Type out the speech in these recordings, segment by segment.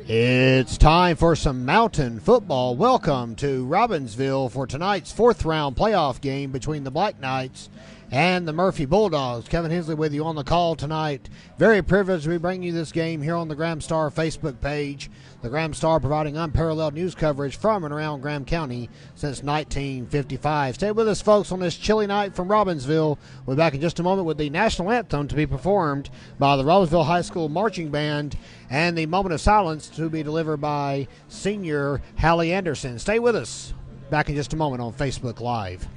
It's time for some mountain football. Welcome to Robbinsville for tonight's fourth round playoff game between the Black Knights and the Murphy Bulldogs. Kevin Hensley with you on the call tonight. Very privileged to be bringing you this game here on the Graham Star Facebook page. The Graham Star providing unparalleled news coverage from and around Graham County since 1955. Stay with us, folks, on this chilly night from Robbinsville. We'll be back in just a moment with the national anthem to be performed by the Robbinsville High School Marching Band and the moment of silence to be delivered by senior Hallie Anderson. Stay with us. Back in just a moment on Facebook Live.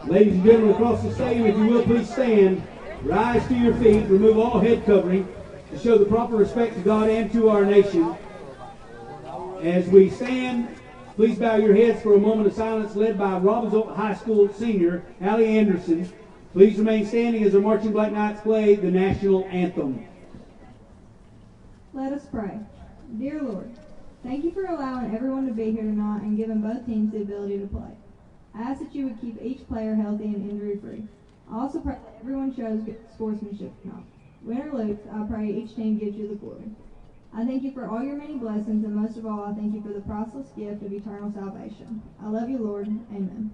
Ladies and gentlemen across the stadium, if you will, please stand. Rise to your feet. Remove all head covering to show the proper respect to God and to our nation. As we stand, please bow your heads for a moment of silence led by Robbinsville High School senior Hallie Anderson. Please remain standing as the Marching Black Knights play the national anthem. Let us pray. Dear Lord, thank you for allowing everyone to be here tonight and giving both teams the ability to play. I ask that you would keep each player healthy and injury-free. I also pray that everyone shows good sportsmanship tonight. Win or lose, I pray each team gives you the glory. I thank you for all your many blessings, and most of all, I thank you for the priceless gift of eternal salvation. I love you, Lord. Amen.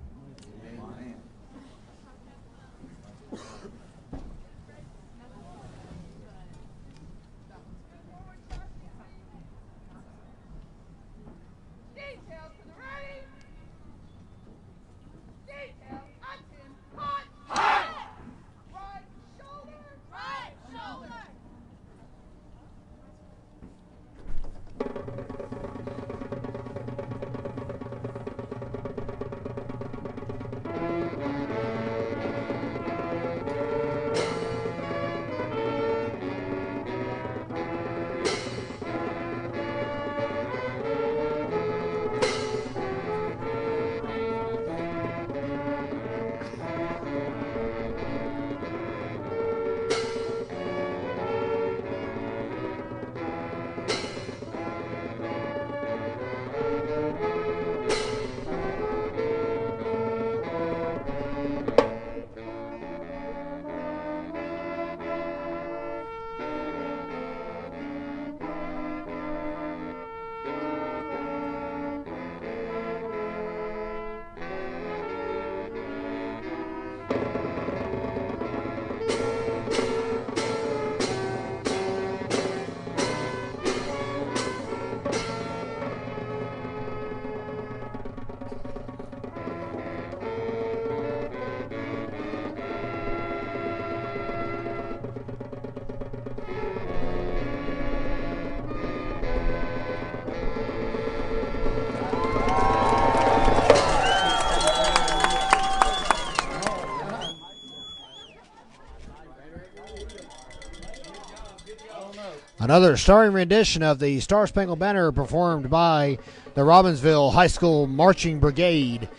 Another starring rendition of the Star Spangled Banner performed by the Robbinsville High School Marching Brigade.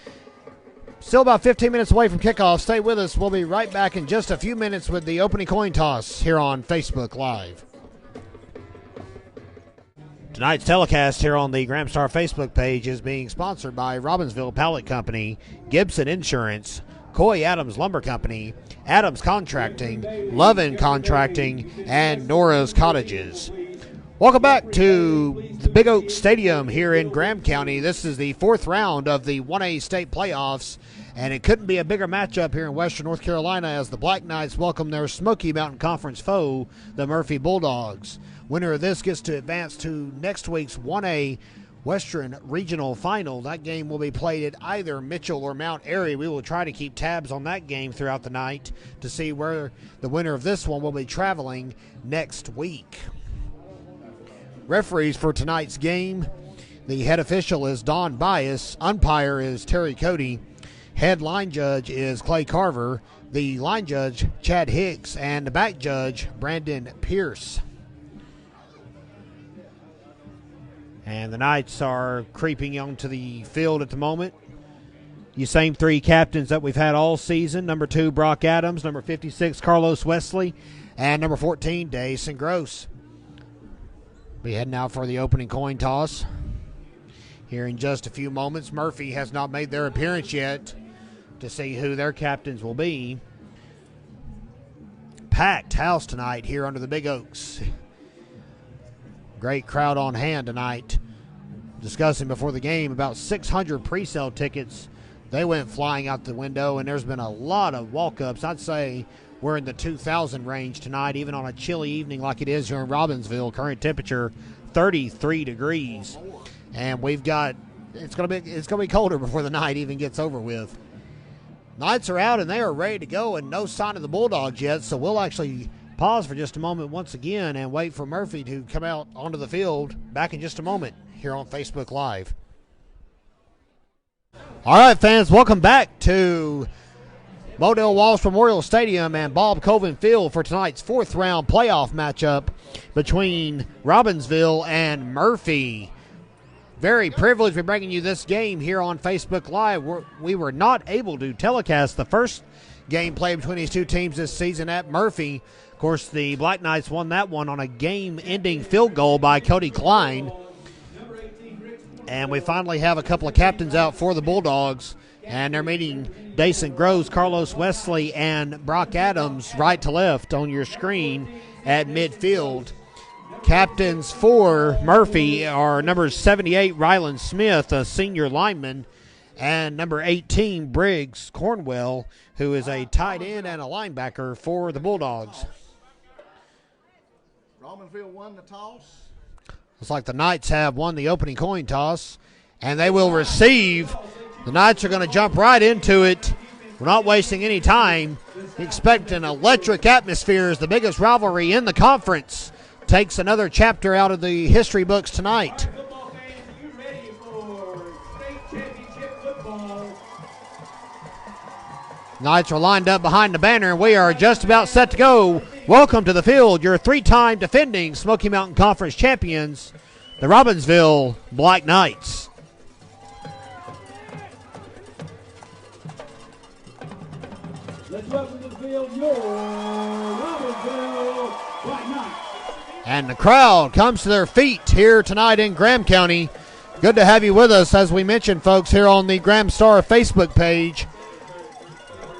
Still about 15 minutes away from kickoff. Stay with us. We'll be right back in just a few minutes with the opening coin toss here on Facebook Live. Tonight's telecast here on the Graham Star Facebook page is being sponsored by Robbinsville Pallet Company, Gibson Insurance, Coy Adams Lumber Company, Adams Contracting, Lovin Contracting, and Nora's Cottages. Welcome back to the Big Oak Stadium here in Graham County. This is the fourth round of the 1A state playoffs, and it couldn't be a bigger matchup here in Western North Carolina as the Black Knights welcome their Smoky Mountain Conference foe, the Murphy Bulldogs. Winner of this gets to advance to next week's 1A Western Regional Final. That game will be played at either Mitchell or Mount Airy. We will try to keep tabs on that game throughout the night to see where the winner of this one will be traveling next week. Referees for tonight's game, the head official is Don Bias, umpire is Terry Cody, head line judge is Clay Carver, the line judge Chad Hicks, and the back judge Brandon Pierce. And the Knights are creeping onto the field at the moment. The same three captains that we've had all season. Number 2, Brock Adams. Number 56, Carlos Wesley. And number 14, Dayson Gross. Be heading out for the opening coin toss here in just a few moments. Murphy has not made their appearance yet to see who their captains will be. Packed house tonight here under the Big Oaks. Great crowd on hand tonight. Discussing before the game, about 600 pre-sale tickets. They went flying out the window, and there's been a lot of walk-ups. I'd say we're in the 2,000 range tonight, even on a chilly evening like it is here in Robbinsville. Current temperature 33 degrees, and we've got it's gonna be colder before the night even gets over with. Knights are out and they are ready to go, and no sign of the Bulldogs yet. So we'll actually pause for just a moment once again and wait for Murphy to come out onto the field. Back in just a moment here on Facebook Live. All right, fans, welcome back to Modell Walsh Memorial Stadium and Bob Colvin Field for tonight's fourth round playoff matchup between Robbinsville and Murphy. Very privileged to be bringing you this game here on Facebook Live. We were not able to telecast the first game played between these two teams this season at Murphy. Of course, the Black Knights won that one on a game-ending field goal by Cody Klein. And we finally have a couple of captains out for the Bulldogs. And they're meeting Dason Groves, Carlos Wesley, and Brock Adams right to left on your screen at midfield. Captains for Murphy are number 78, Rylan Smith, a senior lineman, and number 18, Briggs Cornwell, who is a tight end and a linebacker for the Bulldogs. Robbinsville won the toss. Looks like the Knights have won the opening coin toss, and they will receive. The Knights are going to jump right into it. We're not wasting any time. Expect an electric atmosphere as the biggest rivalry in the conference takes another chapter out of the history books tonight. Knights are lined up behind the banner, and we are just about set to go. Welcome to the field, your three-time defending Smoky Mountain Conference champions, the Robbinsville Black Knights. Let's welcome to the field your Robbinsville Black Knights. And the crowd comes to their feet here tonight in Graham County. Good to have you with us, as we mentioned, folks, here on the Graham Star Facebook page.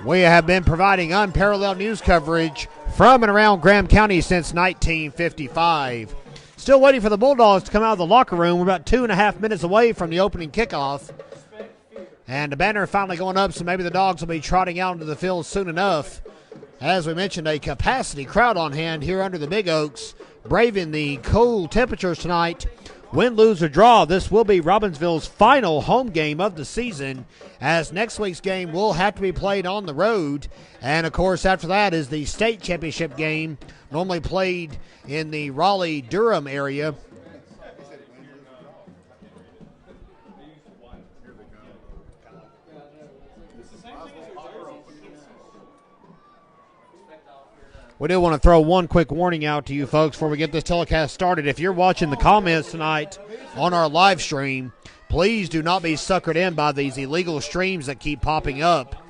We have been providing unparalleled news coverage from and around Graham County since 1955. Still waiting for the Bulldogs to come out of the locker room. We're about 2.5 minutes away from the opening kickoff. And the banner finally going up, so maybe the Dogs will be trotting out into the field soon enough. As we mentioned, a capacity crowd on hand here under the Big Oaks, braving the cold temperatures tonight. Win, lose, or draw, this will be Robbinsville's final home game of the season, as next week's game will have to be played on the road. And, of course, after that is the state championship game, normally played in the Raleigh-Durham area. We do want to throw one quick warning out to you folks before we get this telecast started. If you're watching the comments tonight on our live stream, please do not be suckered in by these illegal streams that keep popping up.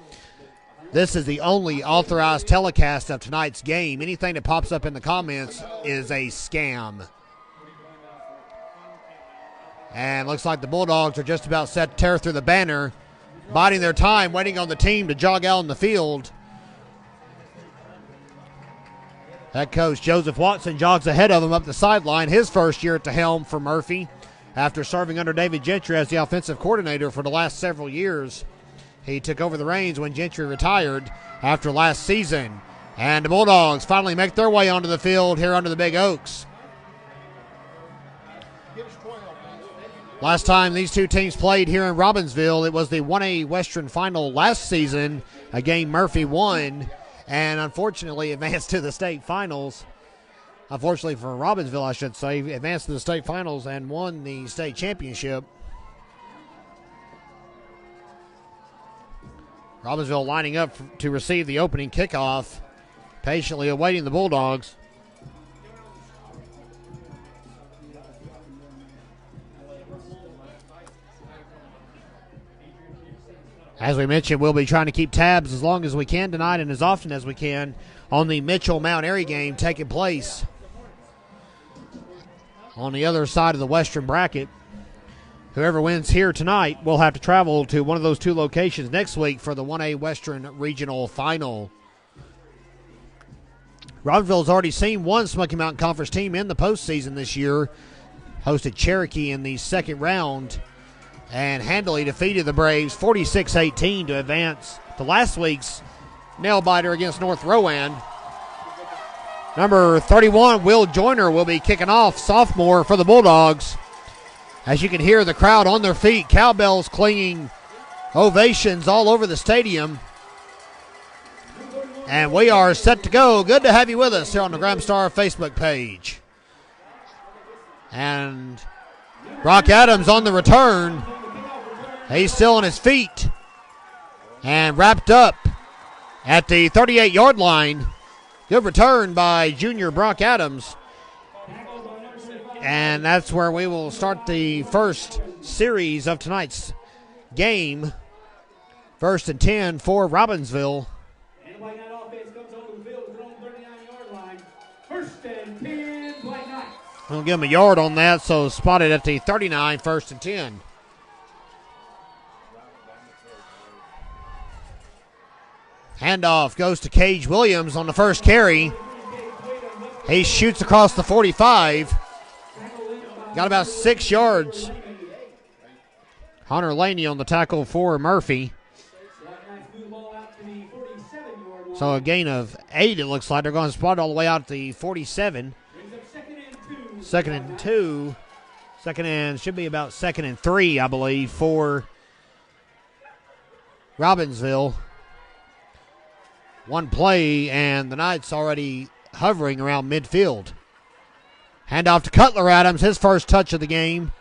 This is the only authorized telecast of tonight's game. Anything that pops up in the comments is a scam. And looks like the Bulldogs are just about set to tear through the banner, biding their time, waiting on the team to jog out on the field. Head coach Joseph Watson jogs ahead of him up the sideline, his first year at the helm for Murphy, after serving under David Gentry as the offensive coordinator for the last several years. He took over the reins when Gentry retired after last season. And the Bulldogs finally make their way onto the field here under the Big Oaks. Last time these two teams played here in Robbinsville, it was the 1A Western Final last season, a game Murphy won, and unfortunately advanced to the state finals. Unfortunately for Robbinsville, I should say, advanced to the state finals and won the state championship. Robbinsville lining up to receive the opening kickoff, patiently awaiting the Bulldogs. As we mentioned, we'll be trying to keep tabs as long as we can tonight and as often as we can on the Mitchell-Mount Airy game taking place on the other side of the western bracket. Whoever wins here tonight will have to travel to one of those two locations next week for the 1A Western Regional Final. Robbinsville's already seen one Smoky Mountain Conference team in the postseason this year. hosted Cherokee in the second round and handily defeated the Braves 46-18 to advance to last week's nail-biter against North Rowan. Number 31, Will Joyner, will be kicking off, sophomore for the Bulldogs. As you can hear the crowd on their feet, cowbells clinging, ovations all over the stadium. And we are set to go. Good to have you with us here on the Graham Star Facebook page. And Brock Adams on the return. He's still on his feet and wrapped up at the 38-yard line. Good return by junior Brock Adams. And that's where we will start the first series of tonight's game. 1st and 10 for Robbinsville. We'll give him a yard on that, so spotted at the 39, 1st and 10. Handoff goes to Cage Williams on the first carry. He shoots across the 45. Got about 6 yards. Hunter Laney on the tackle for Murphy. So a gain of 8, it looks like. They're going to spot all the way out to the 47. Second and 2. Should be about 2nd and 3, I believe, for Robbinsville. One play, and the Knights already hovering around midfield. Handoff to Cutler Adams, his first touch of the game.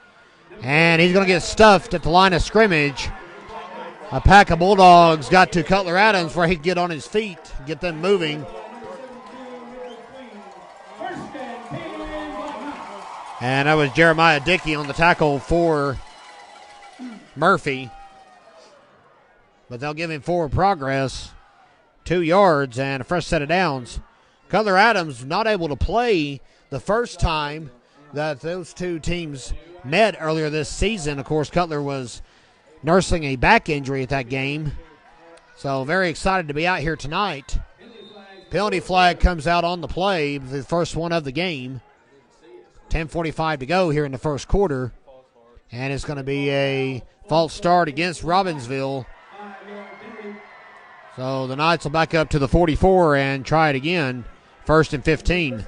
And he's going to get stuffed at the line of scrimmage. A pack of Bulldogs got to Cutler Adams where he could get on his feet, get them moving. And that was Jeremiah Dickey on the tackle for Murphy. But they'll give him forward progress. 2 yards and a fresh set of downs. Cutler Adams not able to play the first time that those two teams met earlier this season. Of course, Cutler was nursing a back injury at that game. So very excited to be out here tonight. Penalty flag comes out on the play, the first one of the game. 10:45 to go here in the first quarter. And it's going to be a false start against Robbinsville. So the Knights will back up to the 44 and try it again. 1st and 15.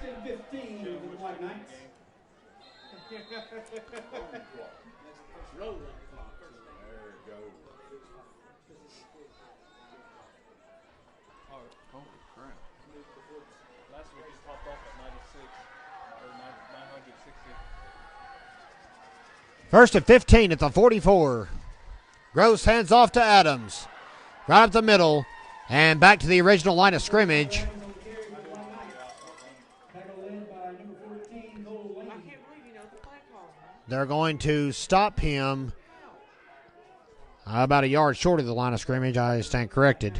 First and 15 at the 44. Gross hands off to Adams. Right up the middle and back to the original line of scrimmage. They're going to stop him about a yard short of the line of scrimmage. I stand corrected.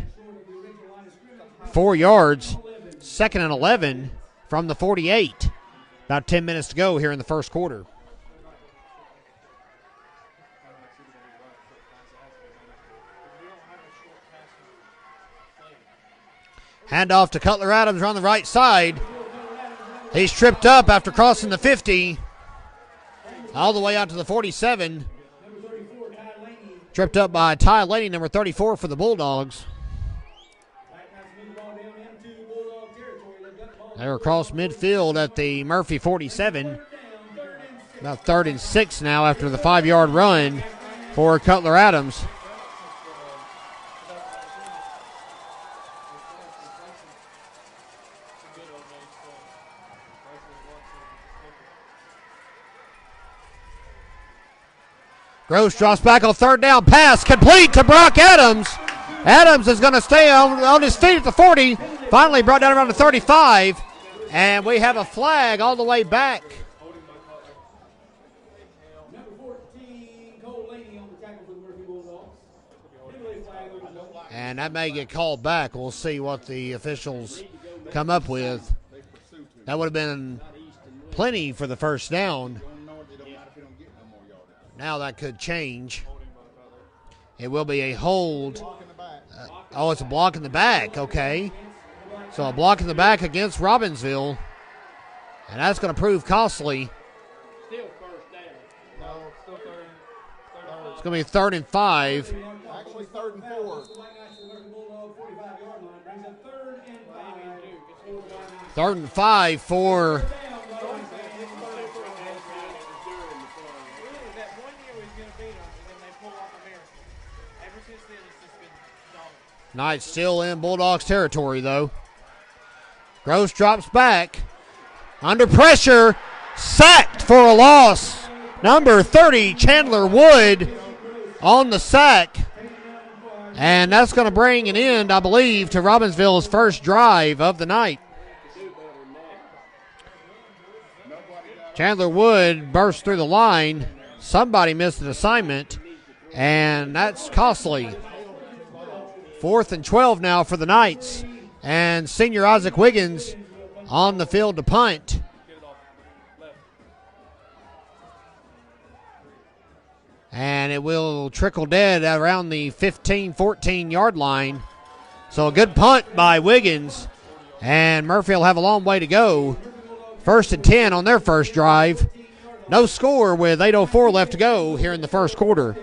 4 yards. 2nd and 11 from the 48. About 10 minutes to go here in the first quarter. Handoff to Cutler Adams on the right side. He's tripped up after crossing the 50. All the way out to the 47. Tripped up by Ty Laney, number 34 for the Bulldogs. They're across midfield at the Murphy 47. About 3rd and 6 now after the 5-yard run for Cutler Adams. Gross drops back on 3rd down. Pass complete to Brock Adams. Adams is going to stay on his feet at the 40. Finally brought down around the 35. And we have a flag all the way back. And that may get called back. We'll see what the officials come up with. That would have been plenty for the first down. Now that could change. It will be a hold. It's a block in the back. Okay. So a block in the back against Robbinsville. And that's going to prove costly. It's going to be 3rd and 5. Actually, 3rd and 4. 3rd and 5 for Knights. Still in Bulldogs territory, though. Gross drops back. Under pressure. Sacked for a loss. Number 30, Chandler Wood, on the sack. And that's going to bring an end, I believe, to Robbinsville's first drive of the night. Chandler Wood burst through the line. Somebody missed an assignment, and that's costly. 4th and 12 now for the Knights. And senior Isaac Wiggins on the field to punt. And it will trickle dead around the 15-14 yard line. So a good punt by Wiggins. And Murphy will have a long way to go. 1st and 10 on their first drive. No score with 8:04 left to go here in the first quarter.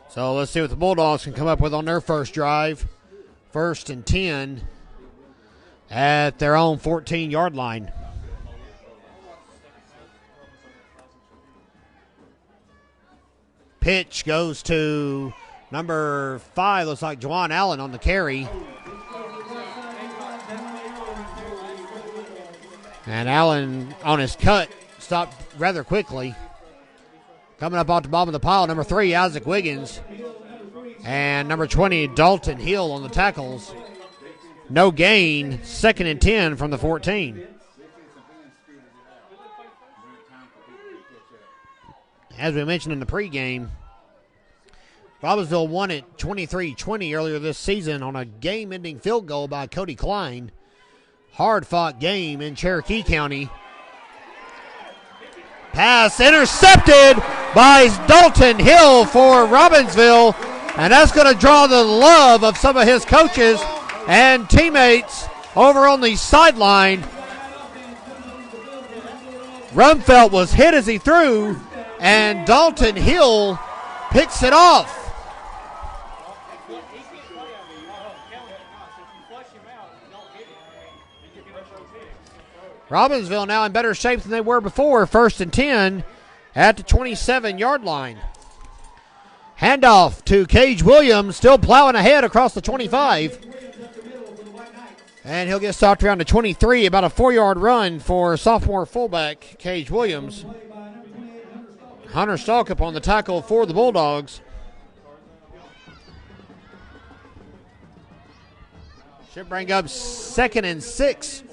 So let's see what the Bulldogs can come up with on their first drive. 1st and 10 at their own 14-yard line. Pitch goes to number 5, looks like Juwan Allen on the carry. And Allen on his cut stopped rather quickly. Coming up off the bottom of the pile, number 3, Isaac Wiggins. And number 20, Dalton Hill on the tackles. No gain, 2nd and 10 from the 14. As we mentioned in the pregame, Robbinsville won it 23-20 earlier this season on a game-ending field goal by Cody Klein. Hard-fought game in Cherokee County. Pass intercepted by Dalton Hill for Robbinsville, and that's going to draw the love of some of his coaches and teammates over on the sideline. Rumfelt was hit as he threw, and Dalton Hill picks it off. Robbinsville now in better shape than they were before. 1st and 10 at the 27-yard line. Handoff to Cage Williams, still plowing ahead across the 25. And he'll get stopped around the 23, about a 4-yard run for sophomore fullback Cage Williams. Hunter Stalkup on the tackle for the Bulldogs. Should bring up 2nd and 6.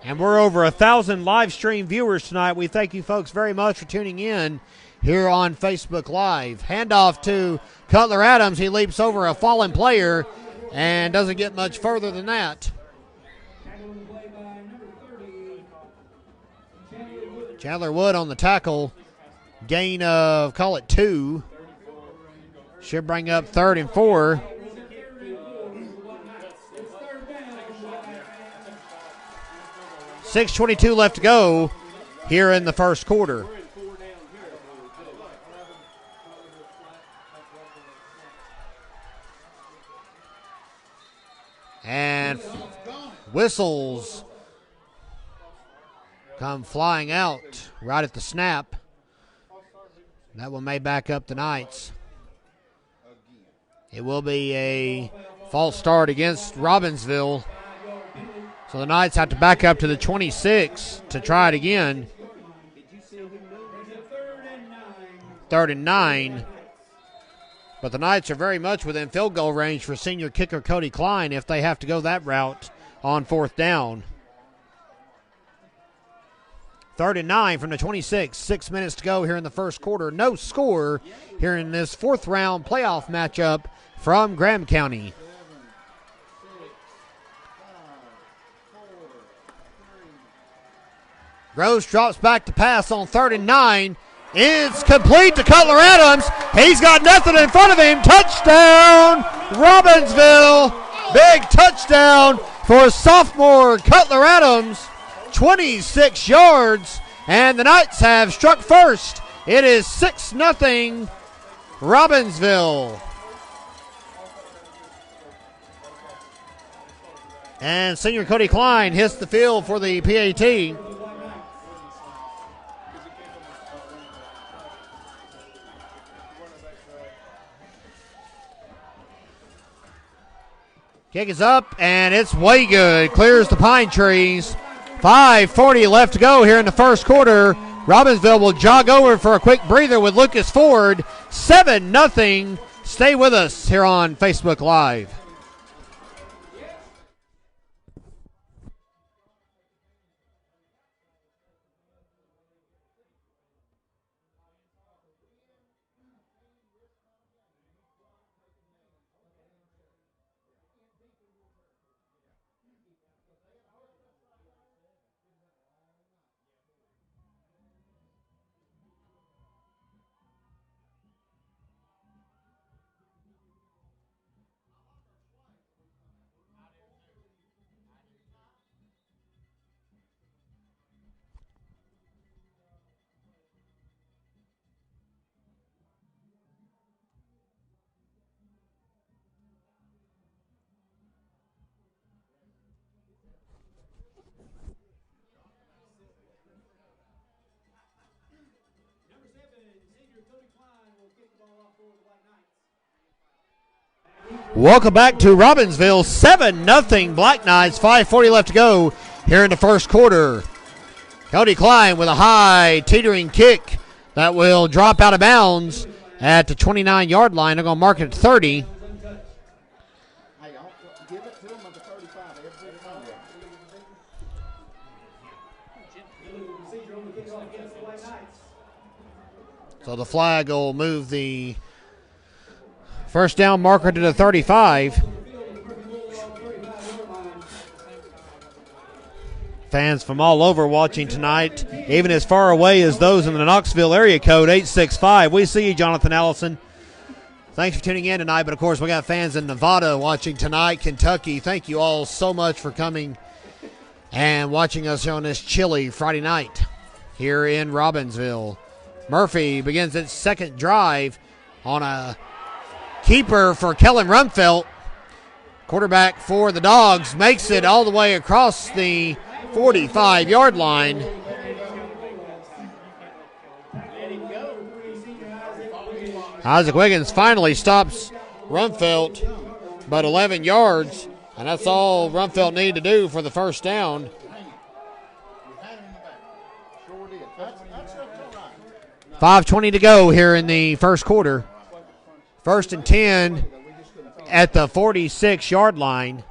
And we're over 1,000 live stream viewers tonight. We thank you folks very much for tuning in here on Facebook Live. Handoff to Cutler Adams. He leaps over a fallen player and doesn't get much further than that. Chandler Wood on the tackle. Gain of, call it 2. Should bring up 3rd and 4. .6:22 left to go here in the first quarter. And whistles come flying out right at the snap. That one may back up the Knights. It will be a false start against Robbinsville. So the Knights have to back up to the 26 to try it again. 3rd and 9. But the Knights are very much within field goal range for senior kicker Cody Klein if they have to go that route on 4th down. 3rd and 9 from the 26. 6 minutes to go here in the first quarter. No score here in this 4th round playoff matchup from Graham County. Rose drops back to pass on 3rd and 9. It's complete to Cutler Adams. He's got nothing in front of him. Touchdown, Robbinsville. Big touchdown for sophomore Cutler Adams. 26 yards, and the Knights have struck first. It is 6-0 Robbinsville. And senior Cody Klein hits the field for the PAT. Kick is up, and it's way good. Clears the pine trees. 5:40 left to go here in the first quarter. Robbinsville will jog over for a quick breather with Lucas Ford. 7-0. Stay with us here on Facebook Live. Welcome back to Robbinsville. 7-0 Black Knights. 5:40 left to go here in the first quarter. Cody Klein with a high teetering kick that will drop out of bounds at the 29-yard line. They're going to mark it at 30. So the flag will move the first down marker to the 35. Fans from all over watching tonight, even as far away as those in the Knoxville area code 865. We see you, Jonathan Allison. Thanks for tuning in tonight. But, of course, we got fans in Nevada watching tonight, Kentucky. Thank you all so much for coming and watching us here on this chilly Friday night here in Robbinsville. Murphy begins its second drive on a keeper for Kellen Rumfelt. Quarterback for the Dogs makes it all the way across the 45-yard line. Isaac Wiggins finally stops Rumfelt, but 11 yards, and that's all Rumfelt needed to do for the first down. 5:20 to go here in the first quarter. First and 10 at the 46-yard line.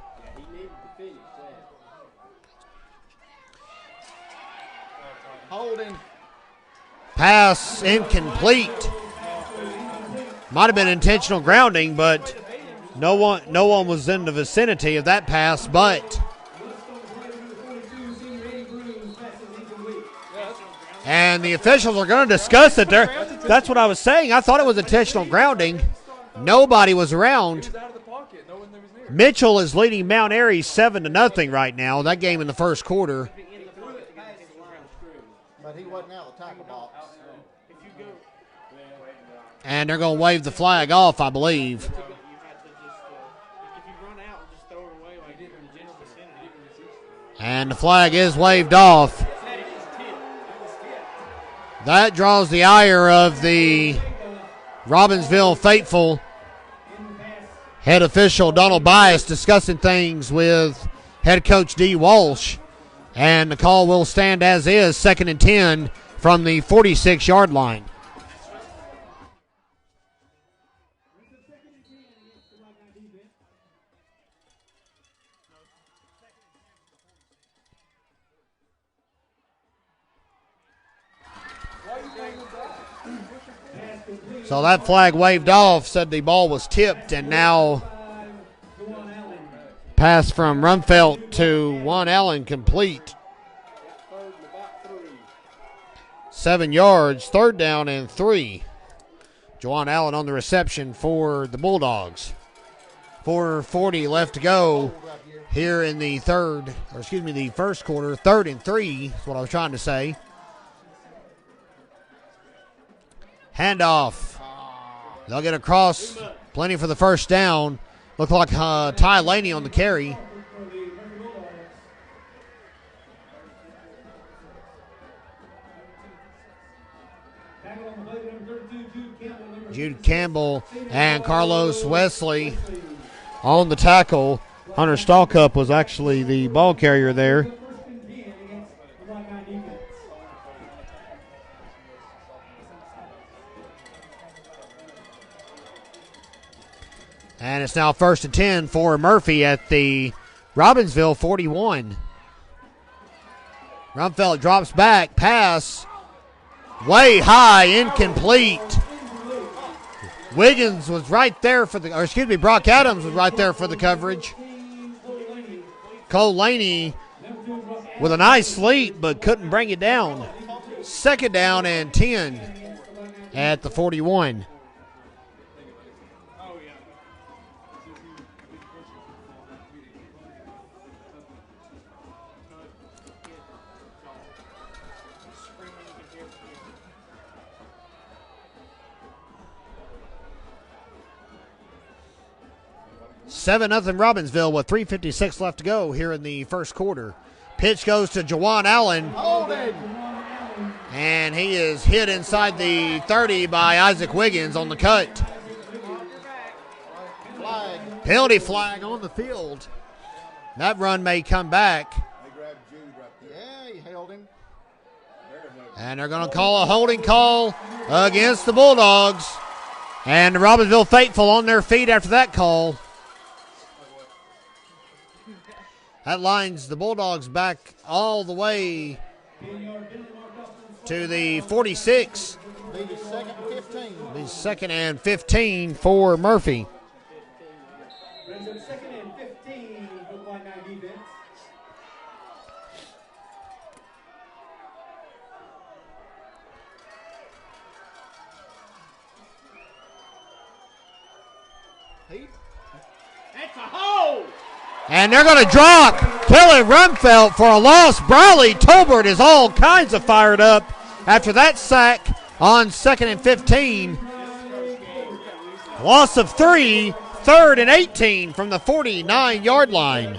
Holding. Pass incomplete. Might have been intentional grounding, but no one was in the vicinity of that pass, but and the officials are going to discuss it there. That's what I was saying. I thought it was intentional grounding. Nobody was around. Mitchell is leading Mount Airy 7-0 right now. That game in the first quarter. But he wasn't out the tackle box. And they're going to wave the flag off, I believe. And the flag is waved off. That draws the ire of the Robbinsville faithful. Head official Donald Bias discussing things with head coach D. Walsh. And the call will stand as is, 2nd and 10 from the 46-yard line. So that flag waved off, said the ball was tipped, and now pass from Rumfelt to Juan Allen complete. 7 yards, 3rd down and 3. Juwan Allen on the reception for the Bulldogs. 4:40 left to go here in the the first quarter. 3rd and 3 is what I was trying to say. Handoff. They'll get across. Plenty for the first down. Looked like Ty Laney on the carry. Jude Campbell and Carlos Wesley on the tackle. Hunter Stallcup was actually the ball carrier there. And it's now 1st and 10 for Murphy at the Robbinsville 41. Rumfeld drops back, pass, way high, incomplete. Wiggins was right there Brock Adams was right there for the coverage. Cole Laney with a nice leap, but couldn't bring it down. 2nd down and 10 at the 41. Seven 0 Robbinsville with 3:56 left to go here in the first quarter. Pitch goes to Juwan Allen. And he is hit inside the 30 by Isaac Wiggins on the cut. Penalty flag on the field. That run may come back. Yeah, he held him. And they're going to call a holding call against the Bulldogs. And the Robbinsville faithful on their feet after that call. That lines the Bulldogs back all the way to the 46. Be 2nd and 15. Be 2nd and 15 for Murphy. Brings up 2nd and 15. Hook line 9 defense. That's a hole! And they're going to drop Kelly Rumfeld for a loss. Briley Tolbert is all kinds of fired up after that sack on 2nd and 15. Loss of 3, 3rd and 18 from the 49-yard line.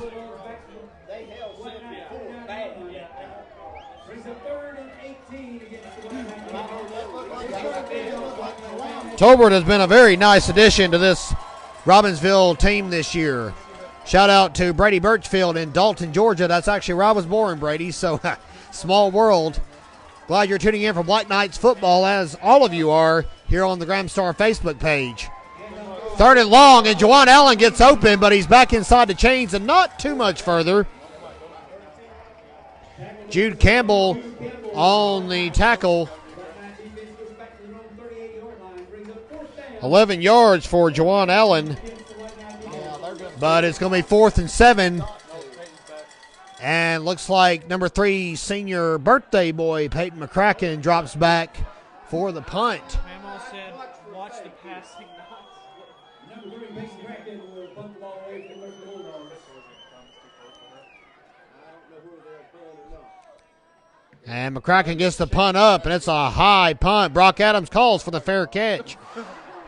Tolbert has been a very nice addition to this Robbinsville team this year. Shout out to Brady Birchfield in Dalton, Georgia. That's actually where I was born, Brady, so small world. Glad you're tuning in for Black Knights football, as all of you are here on the Graham Star Facebook page. 3rd and long, and Juwan Allen gets open, but he's back inside the chains and not too much further. Jude Campbell on the tackle. 11 yards for Juwan Allen. But it's going to be 4th and 7. And looks like number 3 senior birthday boy, Peyton McCracken, drops back for the punt. Mamo said, watch the passing. Number 3, Mason McCracken will punt the ball away from the Bulldogs. And McCracken gets the punt up, and it's a high punt. Brock Adams calls for the fair catch,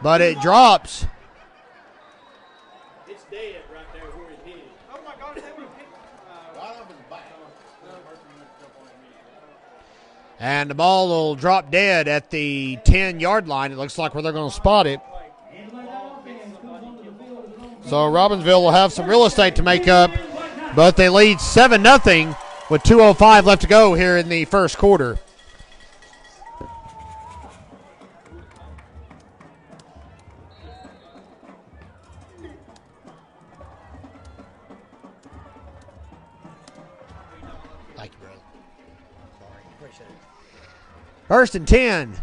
but it drops. It's dead right there where he hit it. Oh my God, is that what he hit? Right up his back. And the ball will drop dead at the 10-yard line. It looks like where they're going to spot it. So Robbinsville will have some real estate to make up, but they lead 7-0 with 2:05 left to go here in the first quarter. Thank you, brother. Sorry, appreciate it. 1st and 10.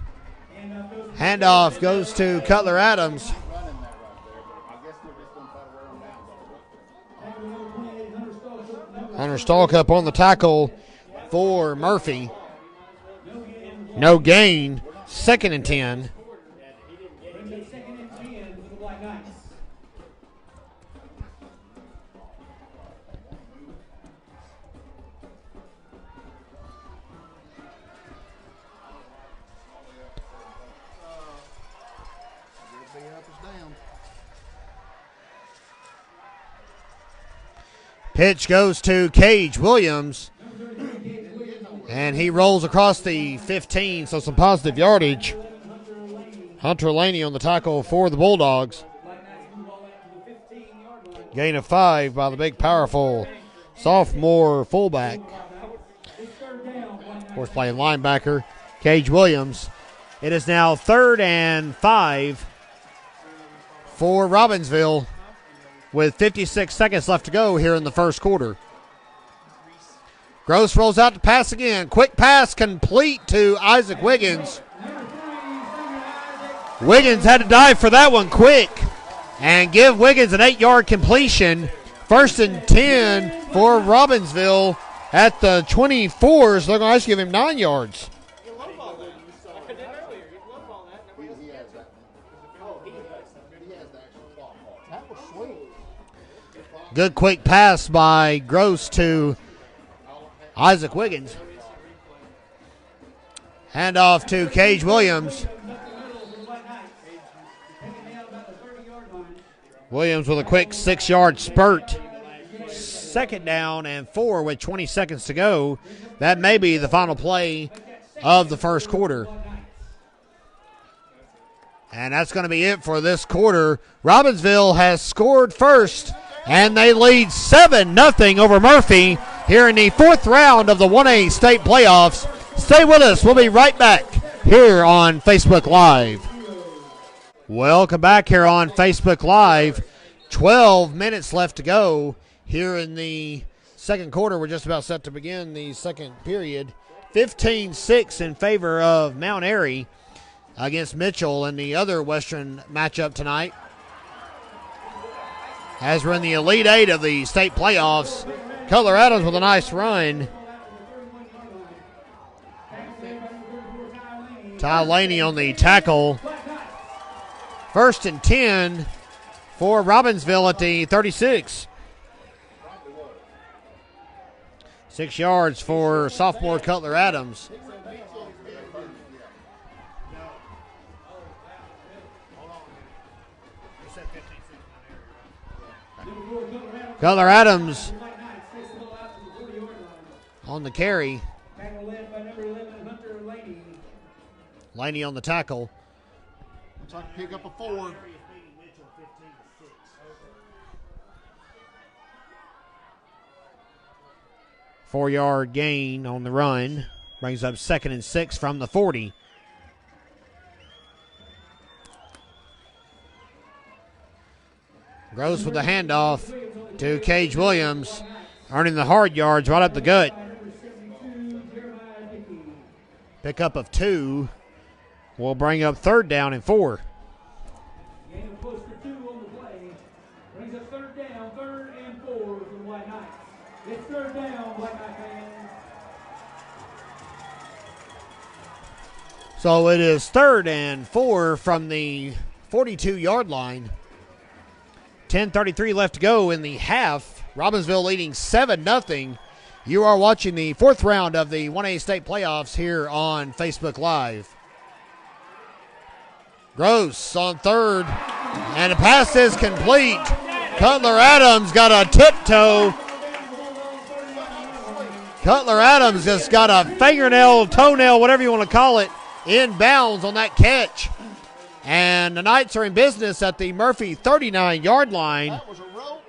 Handoff goes to Cutler Adams. Hunter Stallcup on the tackle for Murphy. No gain. 2nd and 10. Brings up 2nd and 10 for the Black Knights. Pitch goes to Cage Williams. And he rolls across the 15, so some positive yardage. Hunter Laney on the tackle for the Bulldogs. Gain of 5 by the big, powerful sophomore fullback. Of course, playing linebacker, Cage Williams. It is now 3rd and 5 for Robbinsville with 56 seconds left to go here in the first quarter. Gross rolls out to pass again. Quick pass complete to Isaac Wiggins. Wiggins had to dive for that one quick and give Wiggins an 8-yard completion. 1st and 10 for Robbinsville at the 24. So they're going to actually give him 9 yards. Good quick pass by Gross to Isaac Wiggins. Hand off to Cage Williams. Williams with a quick 6-yard spurt. 2nd down and 4 with 20 seconds to go. That may be the final play of the first quarter. And that's going to be it for this quarter. Robbinsville has scored first, and they lead 7-0 over Murphy here in the 4th round of the 1A state playoffs. Stay with us. We'll be right back here on Facebook Live. Welcome back here on Facebook Live. 12 minutes left to go here in the second quarter. We're just about set to begin the second period. 15-6 in favor of Mount Airy against Mitchell in the other Western matchup tonight. As we're in the Elite Eight of the state playoffs, Cutler Adams with a nice run. Ty Laney on the tackle. 1st and 10 for Robbinsville at the 36. 6 yards for sophomore Cutler Adams. Cutler Adams on the carry. Laney on the tackle. Looks like a pick up a 4. Four-yard gain on the run. Brings up 2nd and 6 from the 40. Gross with the handoff to Cage Williams, earning the hard yards right up the gut. Pickup of 2 will bring up 3rd down and 4. Gain of close to 2 on the play. Brings up 3rd down, 3rd and 4 for the White Knights. It's 3rd down, White Knight fans. So it is 3rd and 4 from the 42-yard line. 10:33 left to go in the half. Robbinsville leading 7-0. You are watching the 4th round of the 1A state playoffs here on Facebook Live. Gross on 3rd, and the pass is complete. Cutler Adams got a tiptoe. Cutler Adams just got a fingernail, toenail, whatever you want to call it, in bounds on that catch. And the Knights are in business at the Murphy 39-yard line. That was a rope,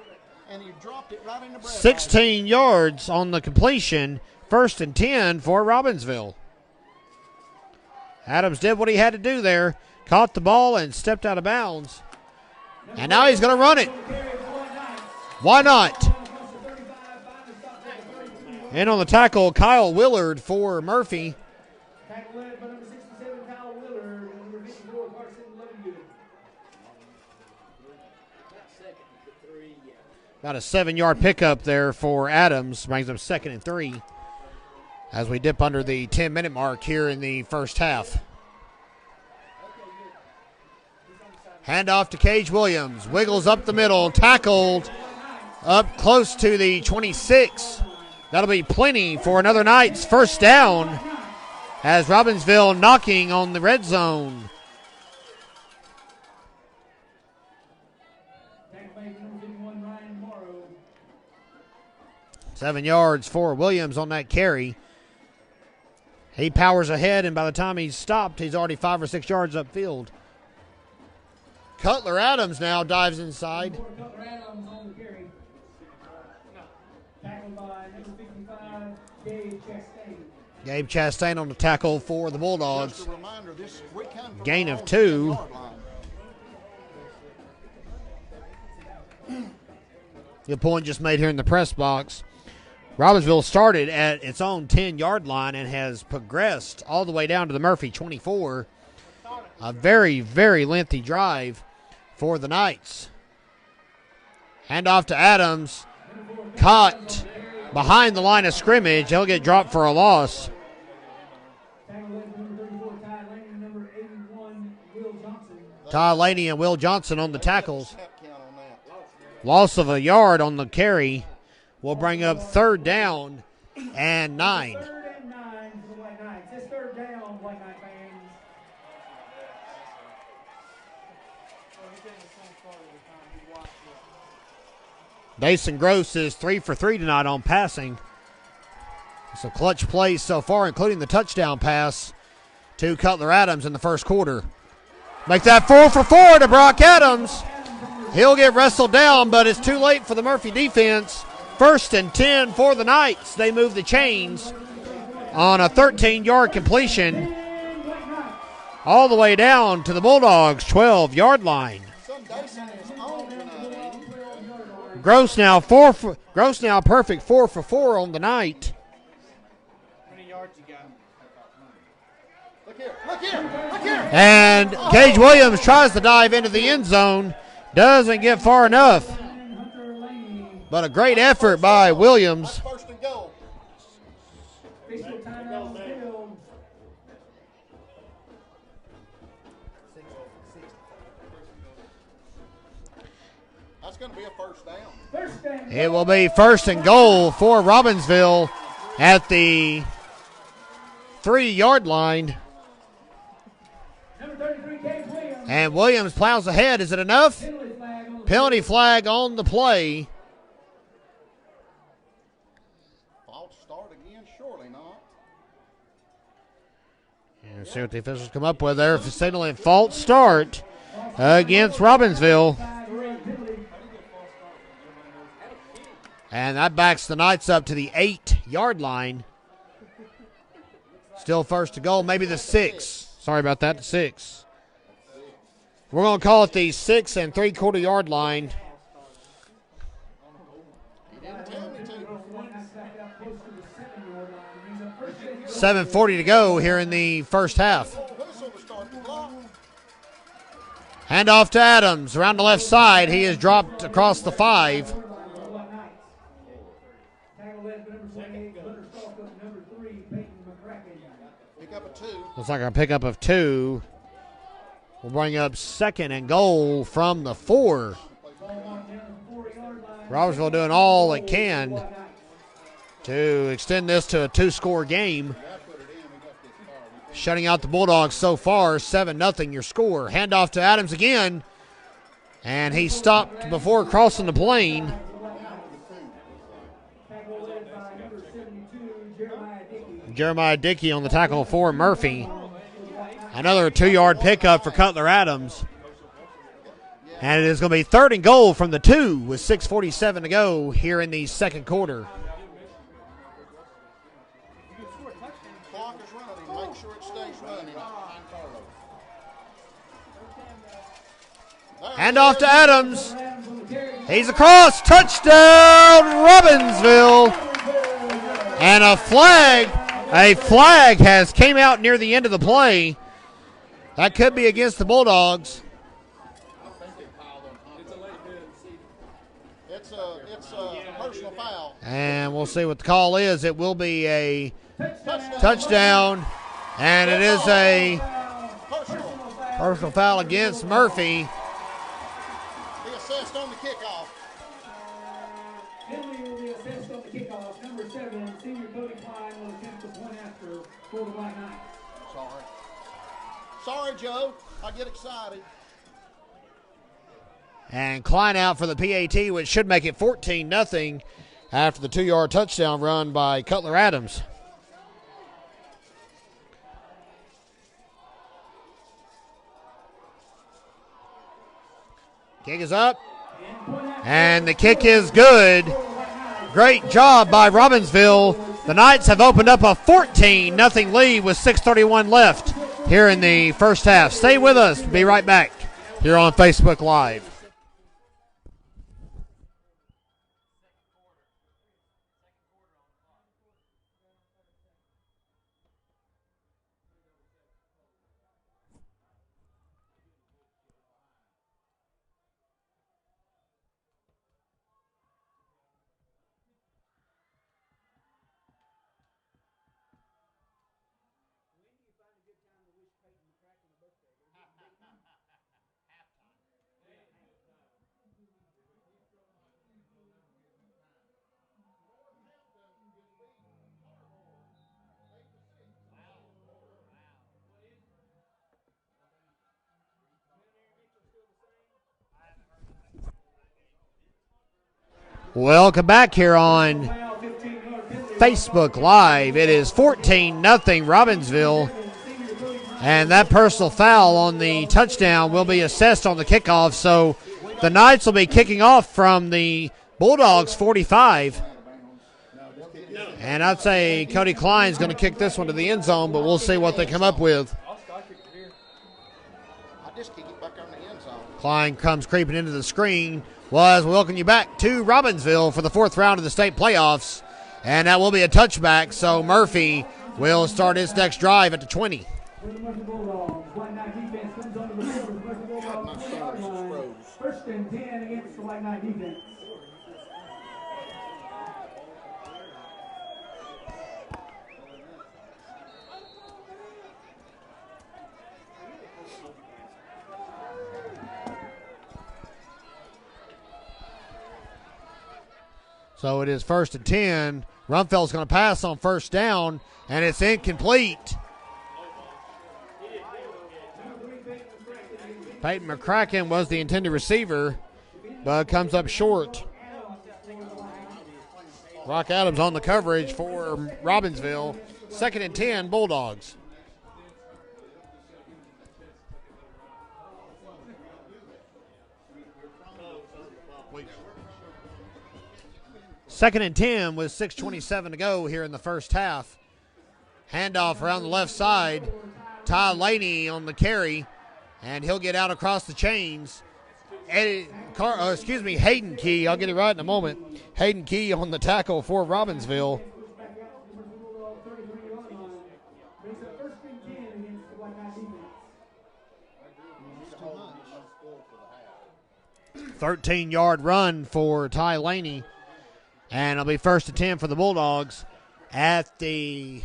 and he dropped it right in the bread. 16 yards on the completion. 1st and 10 for Robbinsville. Adams did what he had to do there. Caught the ball and stepped out of bounds. And now he's going to run it. Why not? And on the tackle, Kyle Willard for Murphy. Tackle led by number 67, Kyle Willard, and number 54, Carson Lovegood. About a 7-yard pickup there for Adams. Brings up 2nd and 3. as we dip under the 10-minute mark here in the first half. Handoff to Cage Williams. Wiggles up the middle. Tackled up close to the 26. That'll be plenty for another Knights first down as Robbinsville knocking on the red zone. Seven yards for Williams on that carry. He powers ahead, and by the time he's stopped, he's already 5 or 6 yards upfield. Cutler Adams now dives inside. Cutler Adams on the carry. Tackled by number 55, Gabe Chastain. Gabe Chastain on the tackle for the Bulldogs. Just a reminder, we come from Gain the of long 2. 10-yard line. Good point just made here in the press box. Robbinsville started at its own 10-yard line and has progressed all the way down to the Murphy 24. A very, very lengthy drive for the Knights. Handoff to Adams. Caught behind the line of scrimmage. He'll get dropped for a loss. Ty Laney and Will Johnson on the tackles. Loss of a yard on the carry will bring up 3rd down and 9. 3rd and 9 for the White Knights. It's 3rd down, White Knight fans. Mason Gross is 3 for 3 tonight on passing. Some clutch plays so far, including the touchdown pass to Cutler Adams in the first quarter. Make that 4 for 4 to Brock Adams. He'll get wrestled down, but it's too late for the Murphy defense. 1st and 10 for the Knights. They move the chains on a 13-yard completion all the way down to the Bulldogs' 12-yard line. Gross now perfect 4 for 4 on the night. How many yards you got? Look here. And Cage Williams tries to dive into the end zone. Doesn't get far enough. But a great effort by Williams. First and goal. That's going to be a first down. It will be 1st and goal for Robbinsville at the 3-yard line. And Williams plows ahead. Is it enough? Penalty flag on the play. False start again, surely not. And see what the officials come up with there. Signaling false start against Robbinsville. And that backs the Knights up to the 8-yard line. Still 1st to goal, maybe the 6. Sorry about that, the 6. We're going to call it the 6 3/4 yard line. 7:40 to go here in the first half. Handoff to Adams around the left side. He is dropped across the 5. Looks like a pickup of 2. We'll bring up 2nd and goal from the 4. Robbinsville doing all it can to extend this to a 2-score game. Shutting out the Bulldogs so far, 7-0 your score. Handoff to Adams again. And he stopped before crossing the plane. Jeremiah Dickey on the tackle for Murphy. Another 2-yard pickup for Cutler Adams. And it is going to be 3rd and goal from the 2 with 6:47 to go here in the second quarter. Clock is running. Make sure it stays running. Handoff to Adams. He's across. Touchdown, Robbinsville. And a flag has came out near the end of the play. That could be against the Bulldogs. It's a personal foul. And we'll see what the call is. It will be a Touchdown. And it is a Personal. personal foul against Murphy. He assessed on the kickoff. Penalty will be assessed on the kickoff. Number 7, senior Cody Klein will attempt the point after for the Black Knights. Sorry, Joe. I get excited. And Klein out for the PAT, which should make it 14-0 after the 2-yard touchdown run by Cutler Adams. Kick is up, and the kick is good. Great job by Robbinsville. The Knights have opened up a 14-0 lead with 6:31 left here in the first half. Stay with us. Be right back here on Facebook Live. Welcome back here on Facebook Live. It is 14-0 Robbinsville. And that personal foul on the touchdown will be assessed on the kickoff. So the Knights will be kicking off from the Bulldogs 45. And I'd say Cody Klein's going to kick this one to the end zone, but we'll see what they come up with. I just kick it back on the end zone. Klein comes creeping into the screen. Was welcome you back to Robbinsville for the 4th round of the state playoffs. And that will be a touchback, so Murphy will start his next drive at the 20. First and 10 against the White Knight defense. So it is 1st and 10. Rumfeld's going to pass on first down, and it's incomplete. Peyton McCracken was the intended receiver, but comes up short. Rock Adams on the coverage for Robbinsville. 2nd and 10, Bulldogs. Second and 10 with 6:27 to go here in the first half. Handoff around the left side. Ty Laney on the carry, and he'll get out across the chains. Hayden Key. I'll get it right in a moment. Hayden Key on the tackle for Robbinsville. "13-yard run for Ty Laney. And it'll be 1st and 10 for the Bulldogs at the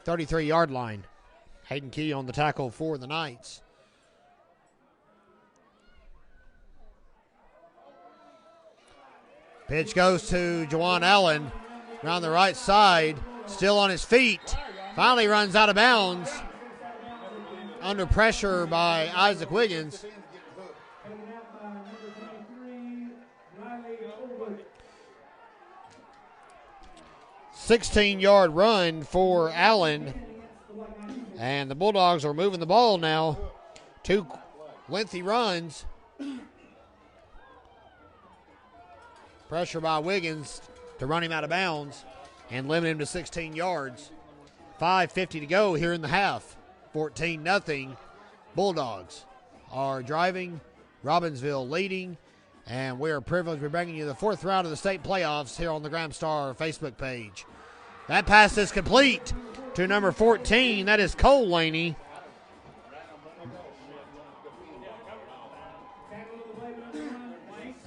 33-yard line. Hayden Key on the tackle for the Knights. Pitch goes to Jawan Allen around the right side. Still on his feet. Finally runs out of bounds. Under pressure by Isaac Wiggins. 16-yard run for Allen. And the Bulldogs are moving the ball now. 2 lengthy runs. Pressure by Wiggins to run him out of bounds and limit him to 16 yards. 5:50 to go here in the half. 14-0. Bulldogs are driving. Robbinsville leading. And we are privileged to be bringing you the 4th round of the state playoffs here on the Graham Star Facebook page. That pass is complete to number 14. That is Cole Laney.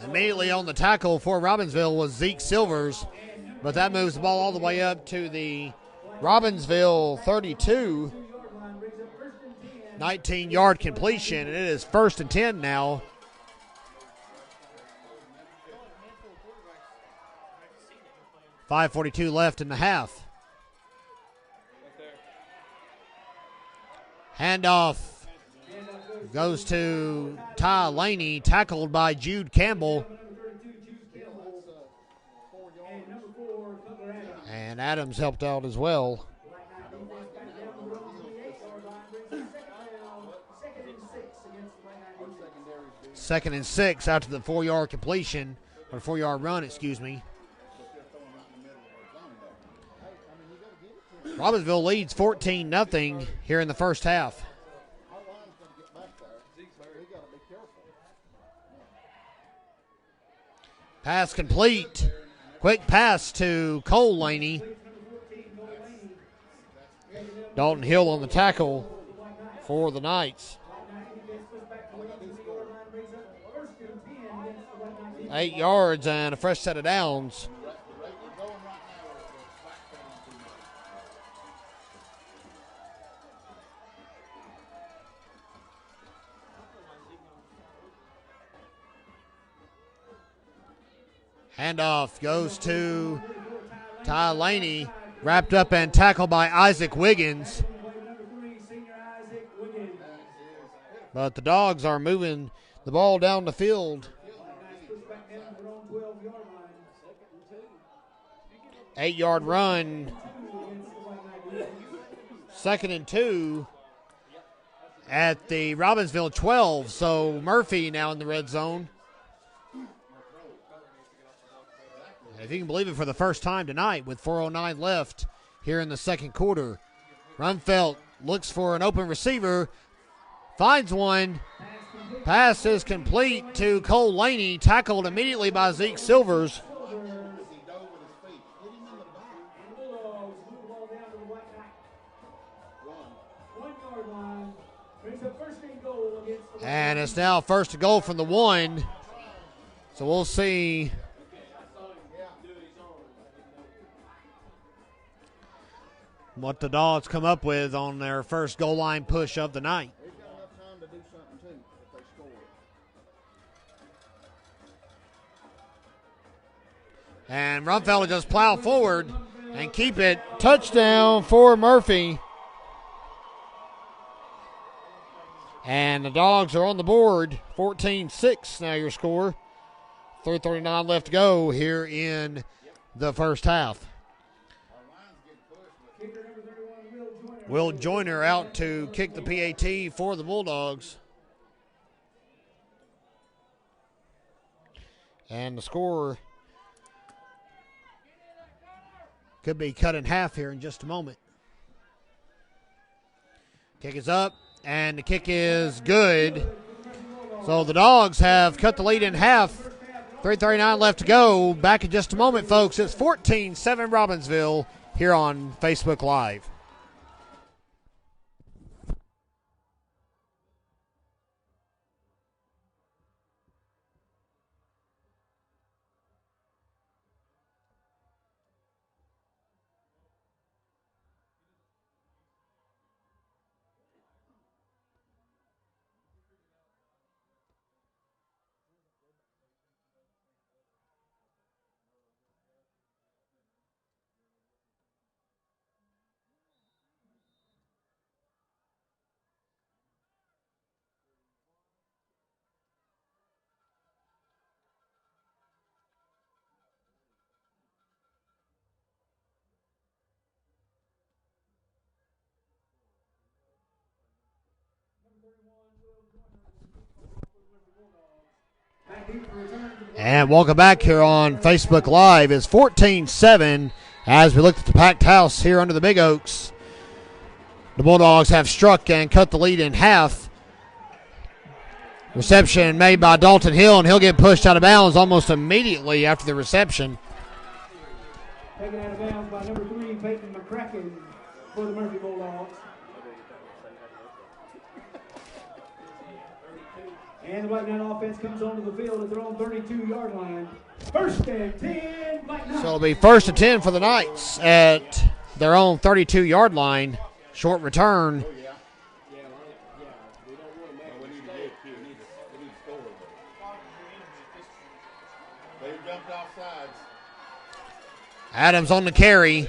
Immediately on the tackle for Robbinsville was Zeke Silvers, but that moves the ball all the way up to the Robbinsville 32. 19-yard completion, and it is 1st and 10 now. .542 left in the half. Handoff goes to Ty Laney, tackled by Jude Campbell. And Adams helped out as well. 2nd and 6 out to the 4-yard completion, or 4-yard run, excuse me. Robbinsville leads 14-0 here in the first half. Pass complete. Quick pass to Cole Laney. Dalton Hill on the tackle for the Knights. 8 yards and a fresh set of downs. Handoff goes to Ty Laney, wrapped up and tackled by Isaac Wiggins. But the Dogs are moving the ball down the field. 8-yard run. 2nd and 2 at the Robbinsville 12. So Murphy now in the red zone. If you can believe it, for the first time tonight with 4:09 left here in the second quarter. Runfelt looks for an open receiver, finds one. Pass is complete to Cole Laney, tackled immediately by Zeke Silvers. And it's now 1st and goal from the 1. So we'll see what the Dogs come up with on their first goal line push of the night. They've got enough time to do something, too, if they score. And Runfeld will just plow forward and keep it. Touchdown for Murphy. And the Dogs are on the board. 14-6 now your score. 3:39 left to go here in the first half. Will Joyner out to kick the PAT for the Bulldogs. And the score could be cut in half here in just a moment. Kick is up, and the kick is good. So the Dogs have cut the lead in half. 3:39 left to go. Back in just a moment, folks. It's 14-7 Robbinsville here on Facebook Live. And welcome back here on Facebook Live. It's 14-7 as we look at the packed house here under the Big Oaks. The Bulldogs have struck and cut the lead in half. Reception made by Dalton Hill, and he'll get pushed out of bounds almost immediately after the reception. Taken out of bounds by number 3, Peyton McCracken for the Murphy Bulldogs. And the White Knight offense comes onto the field at their own 32-yard line. 1st and 10, White Knight. So it'll be 1st and 10 for the Knights at their own 32-yard line. Short return. Adams on the carry.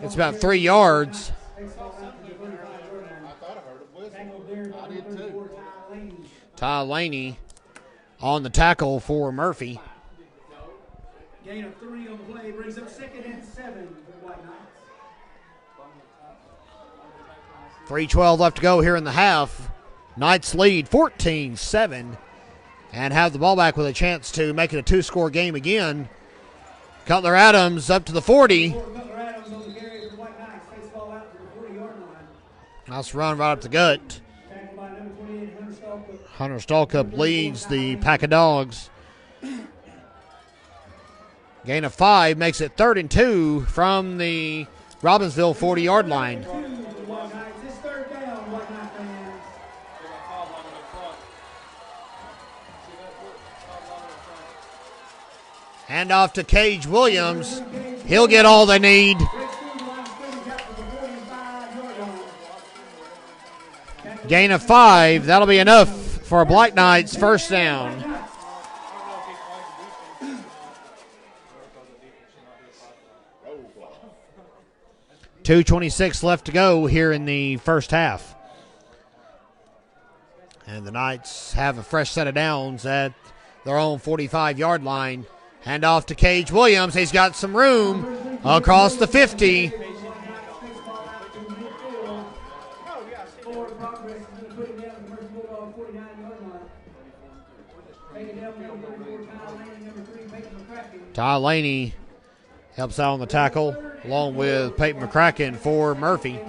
It's about 3 yards. Ty Laney on the tackle for Murphy. Gain of 3 on the play brings up 2nd and 7 for the White Knights. 3:12 left to go here in the half. Knights lead 14-7 and have the ball back with a chance to make it a 2-score game again. Cutler Adams up to the 40. Cutler Adams on the carry for the White Knights. Face ball out to the 40-yard line. Nice run right up the gut. Tackled by number 28, Hunter Stallcup. Hunter Stallcup leads the pack of dogs. Gain of 5 makes it 3rd and 2 from the Robbinsville 40-yard line. It's 3rd down, White Knight fans. Hand off to Cage Williams. He'll get all they need. Gain of 5. That'll be enough for Black Knights' first down. .226 left to go here in the first half. And the Knights have a fresh set of downs at their own 45-yard line. Hand off to Cage Williams. He's got some room across the 50. Ty Laney helps out on the tackle, along with Peyton McCracken for Murphy.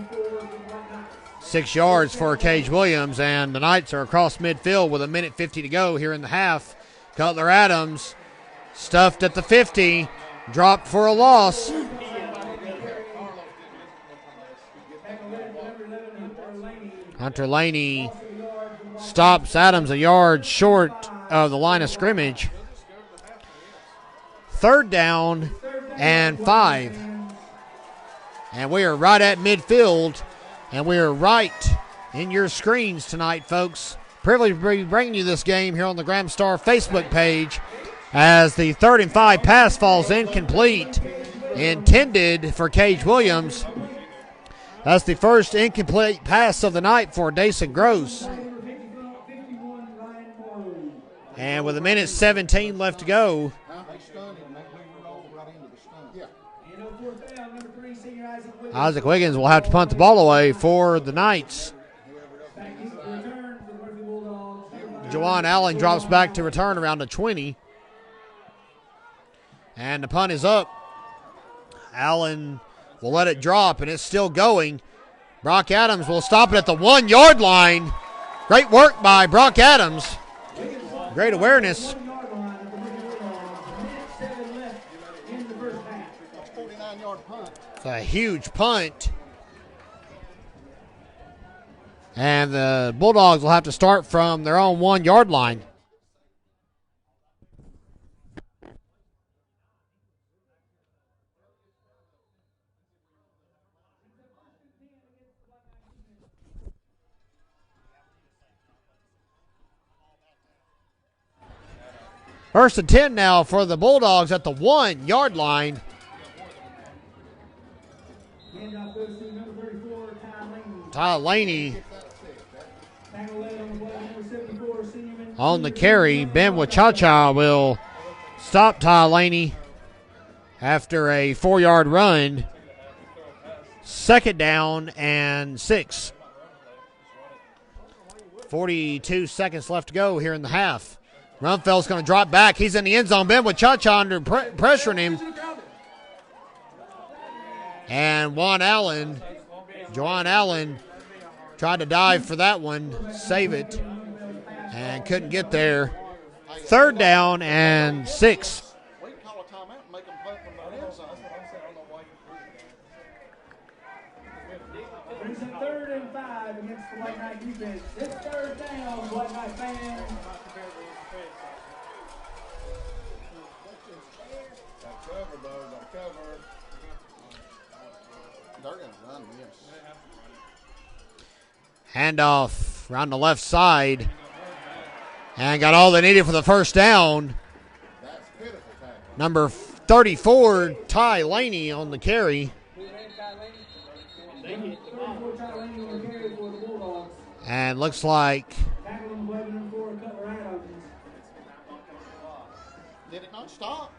6 yards for Cage Williams, and the Knights are across midfield with 1:50 to go here in the half. Cutler Adams stuffed at the 50, dropped for a loss. Hunter Laney stops Adams a yard short of the line of scrimmage. 3rd down and 5. And we are right at midfield, and we are right in your screens tonight, folks. Privileged to be bringing you this game here on the Graham Star Facebook page as the 3rd and 5 pass falls incomplete, intended for Cage Williams. That's the first incomplete pass of the night for Dason Gross. And with 1:17 left to go, Isaac Wiggins will have to punt the ball away for the Knights. Juwan Allen drops back to return around the 20. And the punt is up. Allen will let it drop, and it's still going. Brock Adams will stop it at the 1-yard line. Great work by Brock Adams. Great awareness. It's a huge punt. And the Bulldogs will have to start from their own 1-yard line. First and 10 now for the Bulldogs at the 1-yard line. Ty Laney on the carry. Ben Wachacha will stop Ty Laney after a 4-yard run. 2nd down and 6. 42 seconds left to go here in the half. Rumfeld's going to drop back. He's in the end zone. Ben Wachacha under pressuring him. And Juwan Allen tried to dive for that one, save it, and couldn't get there. 3rd down and 6. Brings it 3rd and 5 against the White Knight defense. It's 3rd down, White Knight fans. They're going to run this. Handoff around the left side. And got all they needed for the first down. That's pitiful tackle. Number 34, Ty Laney on the carry. And looks like Did it not stop?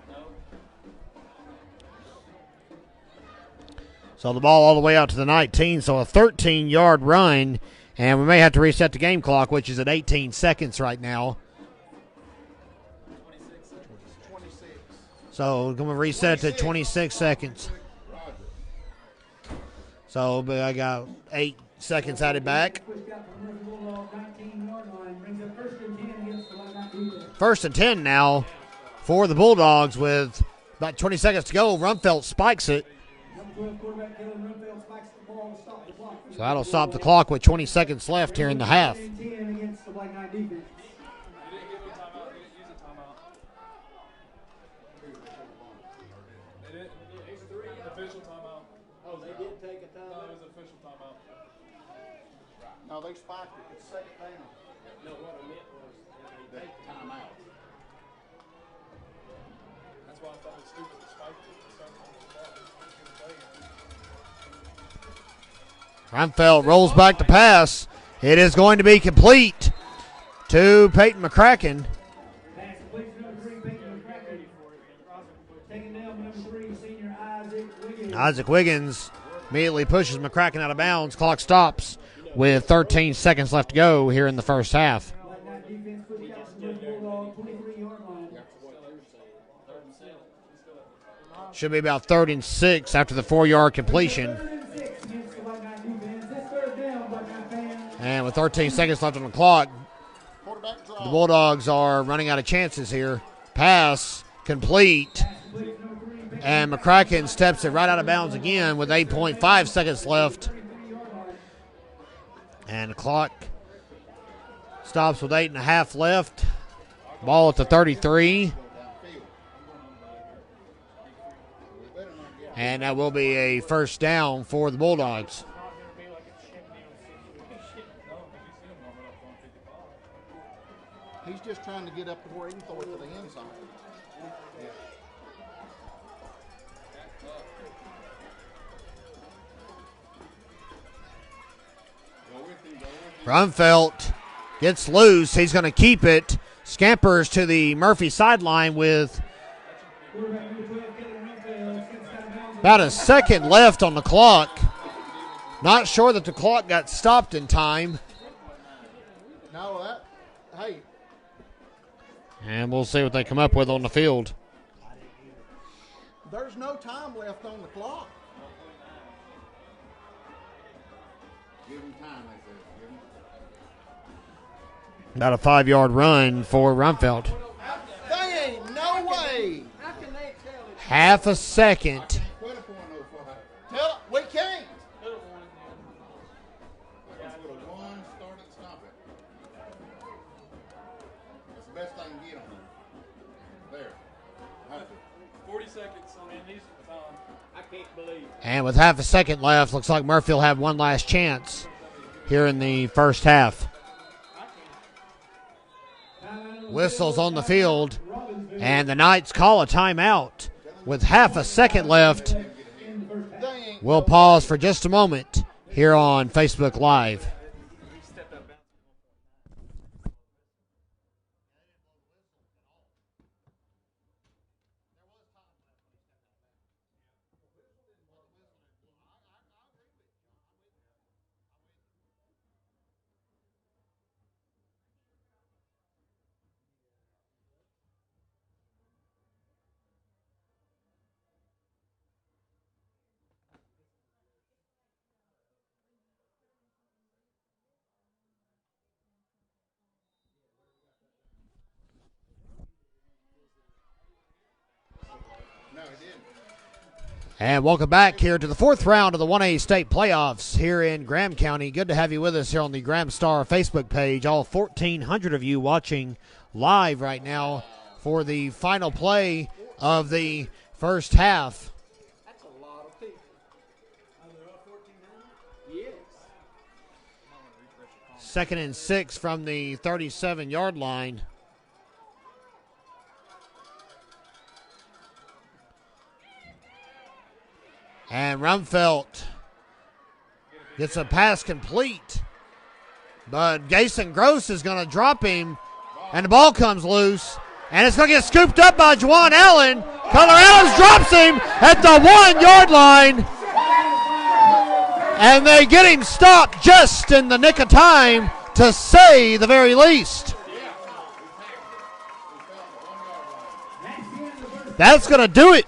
so the ball all the way out to the 19, so a 13-yard run, and we may have to reset the game clock, which is at 18 seconds right now. 26. So we're going to reset it to 26 seconds. So but I got 8 seconds added back. First and 10 now for the Bulldogs with about 20 seconds to go. Rumfeld spikes it. So that'll stop the clock with 20 seconds left here in the half. No, they spiked it. It's second down. No, what I meant was they take timeout. That's why I thought it was stupid to spike it. Rumfeld rolls back to pass. It is going to be complete to Peyton McCracken. Isaac Wiggins immediately pushes McCracken out of bounds. Clock stops with 13 seconds left to go here in the first half. Should be about 3rd and 6 after the 4-yard completion. And with 13 seconds left on the clock, the Bulldogs are running out of chances here. Pass complete. And McCracken steps it right out of bounds again with 8.5 seconds left. And the clock stops with 8.5 left. Ball at the 33. And that will be a first down for the Bulldogs. He's just trying to get up to where he can throw it to the end zone. Rumfeld gets loose. He's going to keep it. Scampers to the Murphy sideline with about a second left on the clock. Not sure that the clock got stopped in time. No, hey. And we'll see what they come up with on the field. There's no time left on the clock. Give him time, they said. Give him. About a 5-yard run for Rumfeld. They ain't no way. Half a second. Tell it, we can't. One, start it, stop it. That's the best I can get on there. There. 40 seconds on these. I can't believe. And with half a second left, looks like Murphy will have one last chance here in the first half. Whistles on the field, and the Knights call a timeout with half a second left. We'll pause for just a moment here on Facebook Live. And welcome back here to the 4th round of the 1A state playoffs here in Graham County. Good to have you with us here on the Graham Star Facebook page. All 1,400 of you watching live right now for the final play of the first half. That's a lot of people. 2nd and 6 from the 37-yard line. And Rumfelt gets a pass complete. But Jason Gross is going to drop him, and the ball comes loose. And it's going to get scooped up by Juwan Allen. Cutler Adams drops him at the 1-yard line. And they get him stopped just in the nick of time, to say the very least. That's going to do it.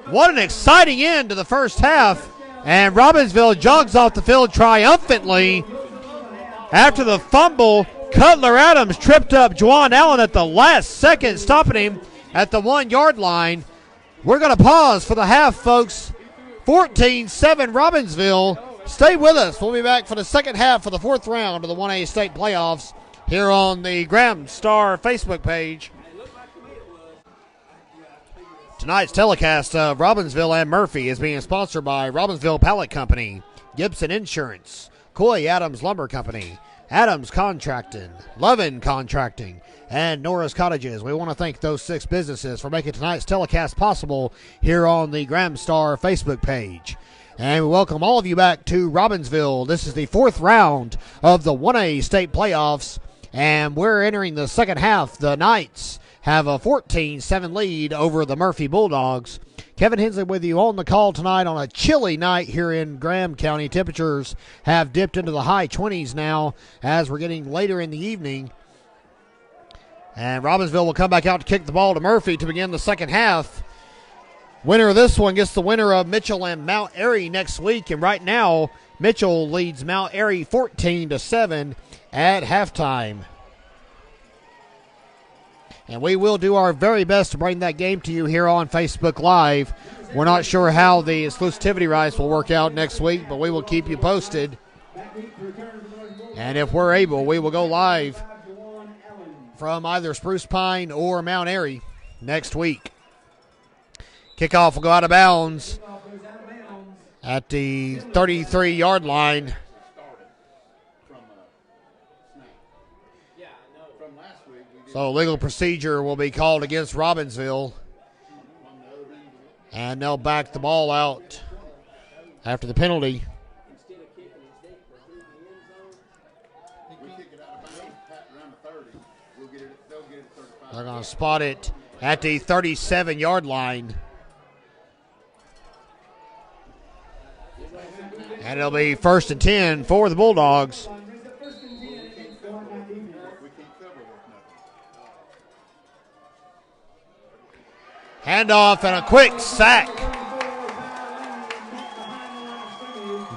What an exciting end to the first half. And Robbinsville jogs off the field triumphantly. After the fumble, Cutler Adams tripped up Juwan Allen at the last second, stopping him at the 1-yard line. We're going to pause for the half, folks. 14-7 Robbinsville. Stay with us. We'll be back for the second half of the fourth round of the 1A state playoffs here on the Graham Star Facebook page. Tonight's telecast of Robbinsville and Murphy is being sponsored by Robbinsville Pallet Company, Gibson Insurance, Coy Adams Lumber Company, Adams Contracting, Lovin Contracting, and Norris Cottages. We want to thank those 6 businesses for making tonight's telecast possible here on the Graham Star Facebook page. And we welcome all of you back to Robbinsville. This is the fourth round of the 1A state playoffs, and we're entering the second half. The Knights have a 14-7 lead over the Murphy Bulldogs. Kevin Hensley with you on the call tonight on a chilly night here in Graham County. Temperatures have dipped into the high 20s now as we're getting later in the evening. And Robbinsville will come back out to kick the ball to Murphy to begin the second half. Winner of this one gets the winner of Mitchell and Mount Airy next week. And right now, Mitchell leads Mount Airy 14-7 at halftime. And we will do our very best to bring that game to you here on Facebook Live. We're not sure how the exclusivity rights will work out next week, but we will keep you posted. And if we're able, we will go live from either Spruce Pine or Mount Airy next week. Kickoff will go out of bounds at the 33-yard line. So legal procedure will be called against Robbinsville. And they'll back the ball out after the penalty. They're going to spot it at the 37-yard line. And it'll be 1st and 10 for the Bulldogs. Handoff and a quick sack.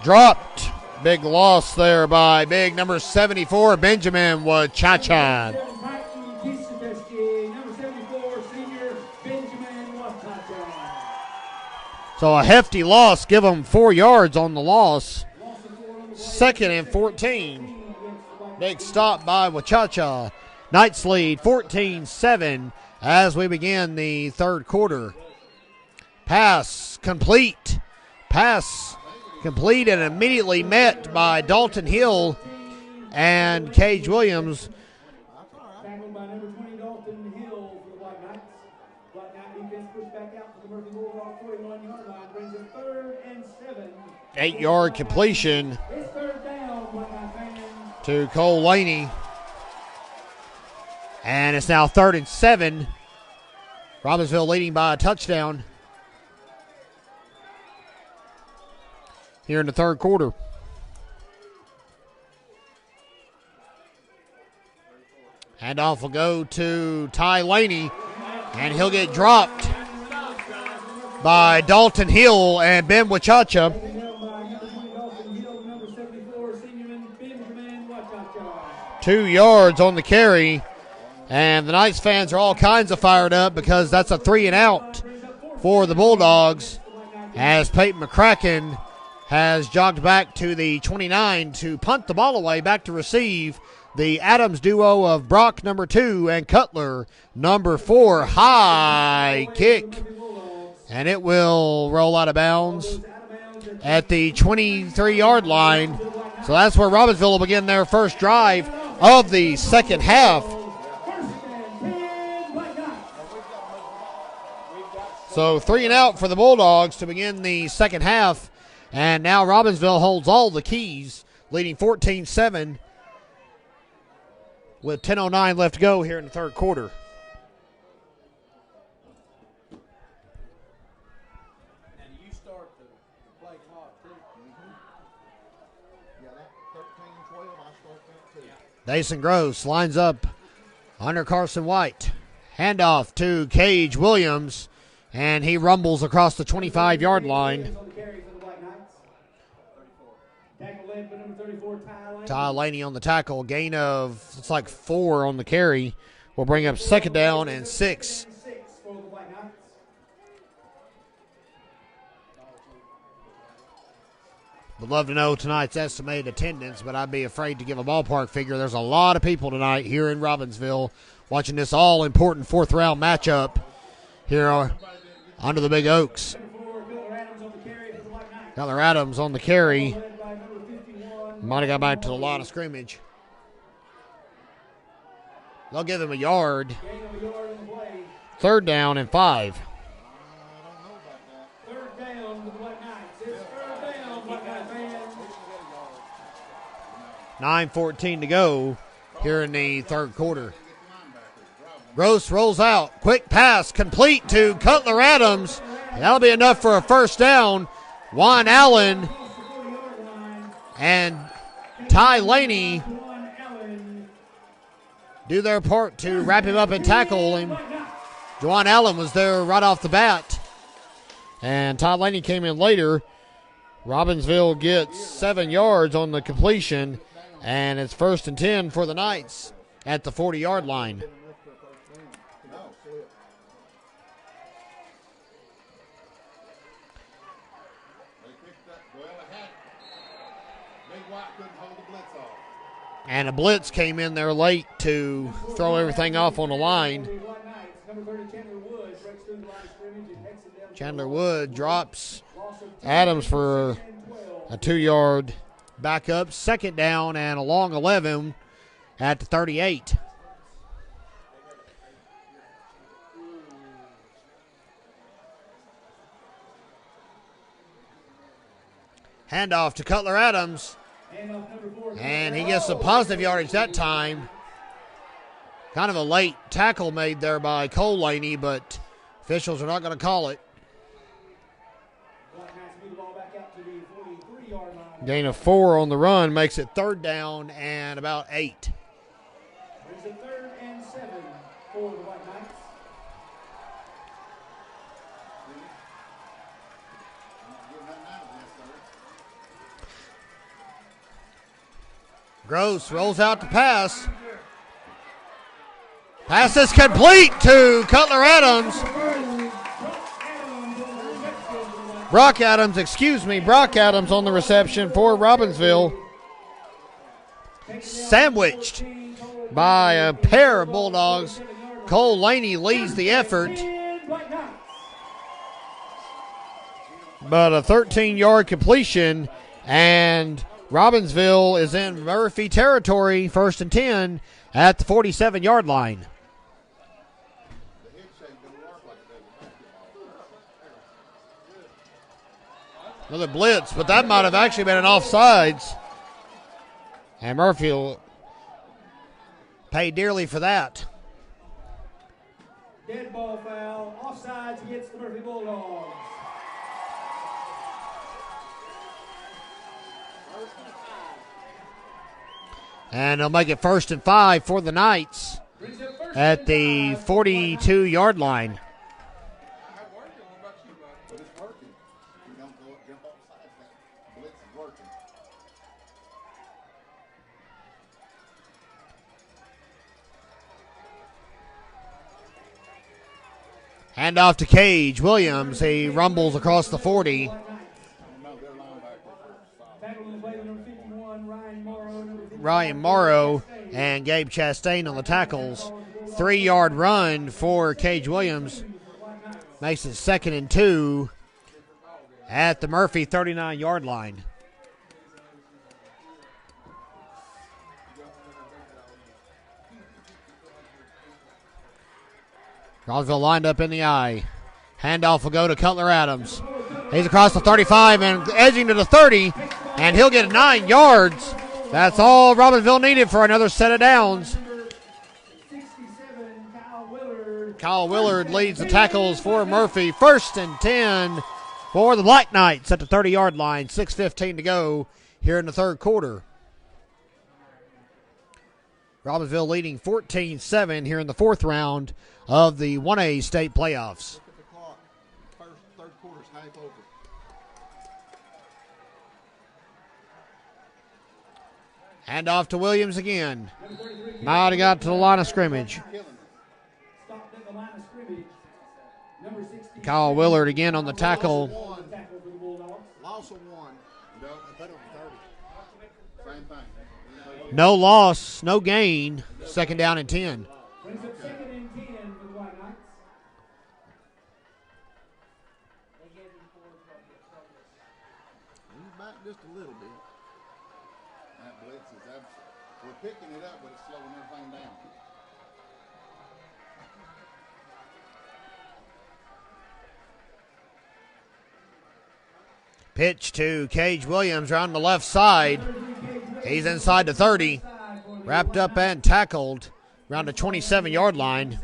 Dropped. Big loss there by big number 74, Benjamin Wachacha. So a hefty loss. Give them 4 yards on the loss. 2nd and 14. Big stop by Wachacha. Knights lead 14-7 as we begin the third quarter. Pass complete. Pass complete and immediately met by Dalton Hill and Cage Williams. Tackled by number 20, Dalton Hill for the Black Knights. Black Knight defense pushed back out to the Murphy Bulldogs 41-yard line. Brings it 3rd and 7. 8-yard completion It's 3rd down, Black Knight fans. to Cole Laney. And it's now 3rd and 7. Robbinsville leading by a touchdown here in the third quarter. Handoff will go to Ty Laney, and he'll get dropped by Dalton Hill and Ben Wachacha. 2 yards on the carry. And the Knights fans are all kinds of fired up because that's a 3 and out for the Bulldogs as Peyton McCracken has jogged back to the 29 to punt the ball away, back to receive. The Adams duo of Brock, number 2, and Cutler, number 4. High kick. And it will roll out of bounds at the 23-yard line. So that's where Robbinsville will begin their first drive of the second half. So 3 and out for the Bulldogs to begin the second half. And now Robbinsville holds all the keys, leading 14-7 with 10:09 left to go here in the third quarter. And you start the play clock, too. Yeah, that 13-12, I start that, too. Dason Gross lines up under Carson White. Handoff to Cage Williams, and he rumbles across the 25-yard line. Ty Laney on the tackle. Gain of, it's like 4 on the carry. Will bring up second down and 6. Would love to know tonight's estimated attendance, but I'd be afraid to give a ballpark figure. There's a lot of people tonight here in Robbinsville watching this all-important fourth-round matchup here under the Big Oaks. Cutler Adams on the carry. Might have got back to the line of scrimmage. They'll give him a yard. Third down and 5. 9:14 to go here in the third quarter. Gross rolls out. Quick pass complete to Cutler Adams. That'll be enough for a first down. Juan Allen and Ty Laney do their part to wrap him up and tackle him. Juan Allen was there right off the bat. And Ty Laney came in later. Robbinsville gets 7 yards on the completion. And it's 1st and 10 for the Knights at the 40-yard line. And a blitz came in there late to throw everything off on the line. Chandler Wood drops Adams for a 2-yard backup. Second down and a long 11 at the 38. Handoff to Cutler Adams. And he gets some positive yardage that time. Kind of a late tackle made there by Cole Laney, but officials are not going to call it. Gain of 4 on the run makes it third down and about 8. There's a 3rd and 7 for the White Knights. Gross rolls out to pass. Pass is complete to Cutler Adams. Brock Adams on the reception for Robbinsville. Sandwiched by a pair of Bulldogs. Cole Laney leads the effort. But a 13-yard completion, and Robbinsville is in Murphy territory, 1st and 10 at the 47-yard line. Another blitz, but that might have actually been an offsides. And Murphy will pay dearly for that. Dead ball foul, offsides against the Murphy Bulldogs. And they'll make it 1st and 5 for the Knights at the 42-yard line. Hand off to Cage Williams. He rumbles across the 40. Ryan Morrow and Gabe Chastain on the tackles. 3-yard run for Cage Williams. Makes it 2nd and 2 at the Murphy 39-yard line. Robbinsville lined up in the eye. Handoff will go to Cutler Adams. He's across the 35 and edging to the 30, and he'll get 9 yards. That's all Robbinsville needed for another set of downs. Kyle Willard leads the tackles for Murphy. 1st and 10 for the Black Knights at the 30-yard line. 6:15 to go here in the third quarter. Robbinsville leading 14-7 here in the fourth round of the 1A state playoffs. Look at the clock. Third quarter's half over. Hand off to Williams again. Might have got to the line of scrimmage. Kyle Willard again on the tackle. Loss of 1. No, put it on 30. Same thing. No loss, no gain. 2nd down and 10. Brings up 2nd and 10 for the White Knights. He's back just a little bit. That blitz is absolute. We're picking it up, but it's slowing everything down. Pitch to Cage Williams around the left side. He's inside the 30. Wrapped up and tackled around the 27-yard line.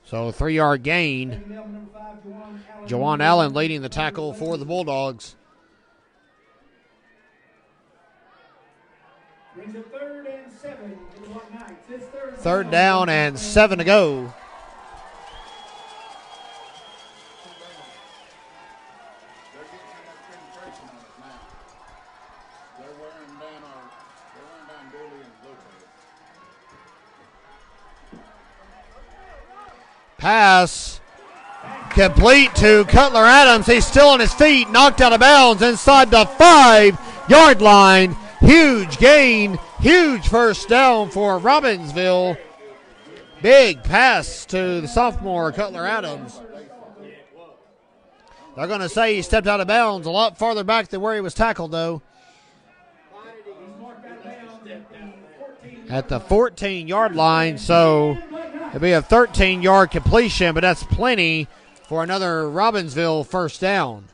So 3-yard gain. Jawan Allen leading the tackle for the Bulldogs. Brings up 3rd and 7 for the White Knights. It's 3rd down and 7 to go. They're getting too much penetration on us now. They're wearing down Dooley and Lopez. Pass complete to Cutler Adams. He's still on his feet, knocked out of bounds inside the 5-yard line. Huge gain, huge first down for Robbinsville. Big pass to the sophomore Cutler Adams. They're going to say he stepped out of bounds a lot farther back than where he was tackled, though. At the 14-yard line, so it'll be a 13-yard completion, but that's plenty for another Robbinsville first down.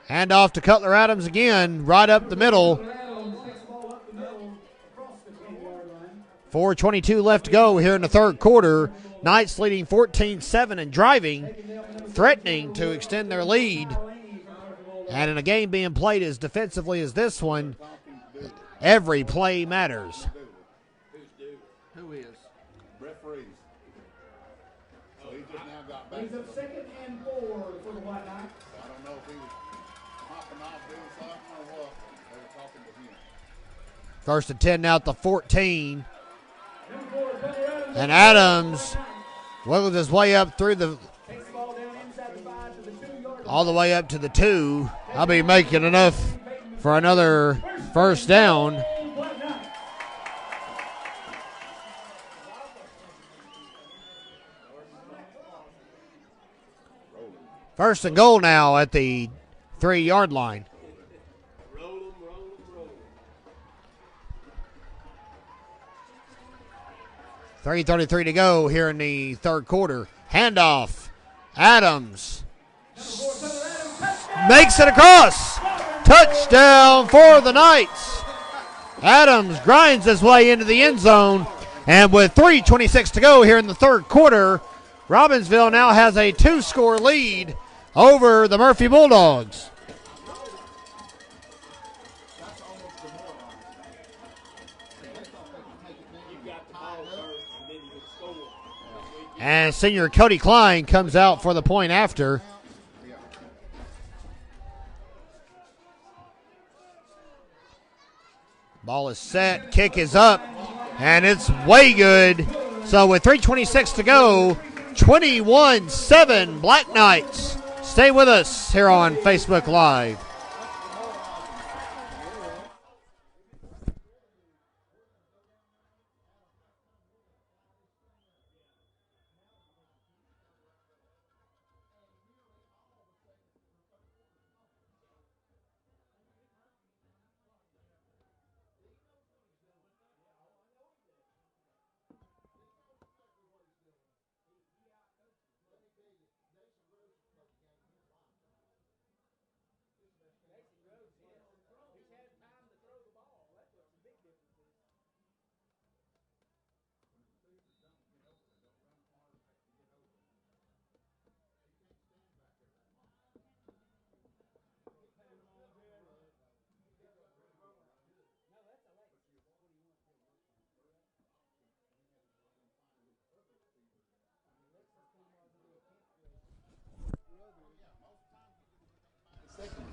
Hand off to Cutler Adams again, right up the middle. 4:22 left to go here in the third quarter. Knights leading 14-7 and driving, threatening to extend their lead. And in a game being played as defensively as this one, every play matters. Who is? Referees. So he just now got back. Brings up 2nd and 4 for the White Knights. I don't know if he was hopping off doing something or what. They were talking to him. 1st and 10 now at the 14. And Adams wiggled his way up through the, all the way up to the 2. I'll be making enough for another first down. First and goal now at the 3-yard line. 3:33 to go here in the third quarter. Handoff. Adams makes it across. Touchdown for the Knights. Adams grinds his way into the end zone. And with 3:26 to go here in the third quarter, Robbinsville now has a 2-score lead over the Murphy Bulldogs. And senior Cody Klein comes out for the point after. Ball is set, kick is up, and it's way good. So with 3:26 to go, 21-7 Black Knights. Stay with us here on Facebook Live.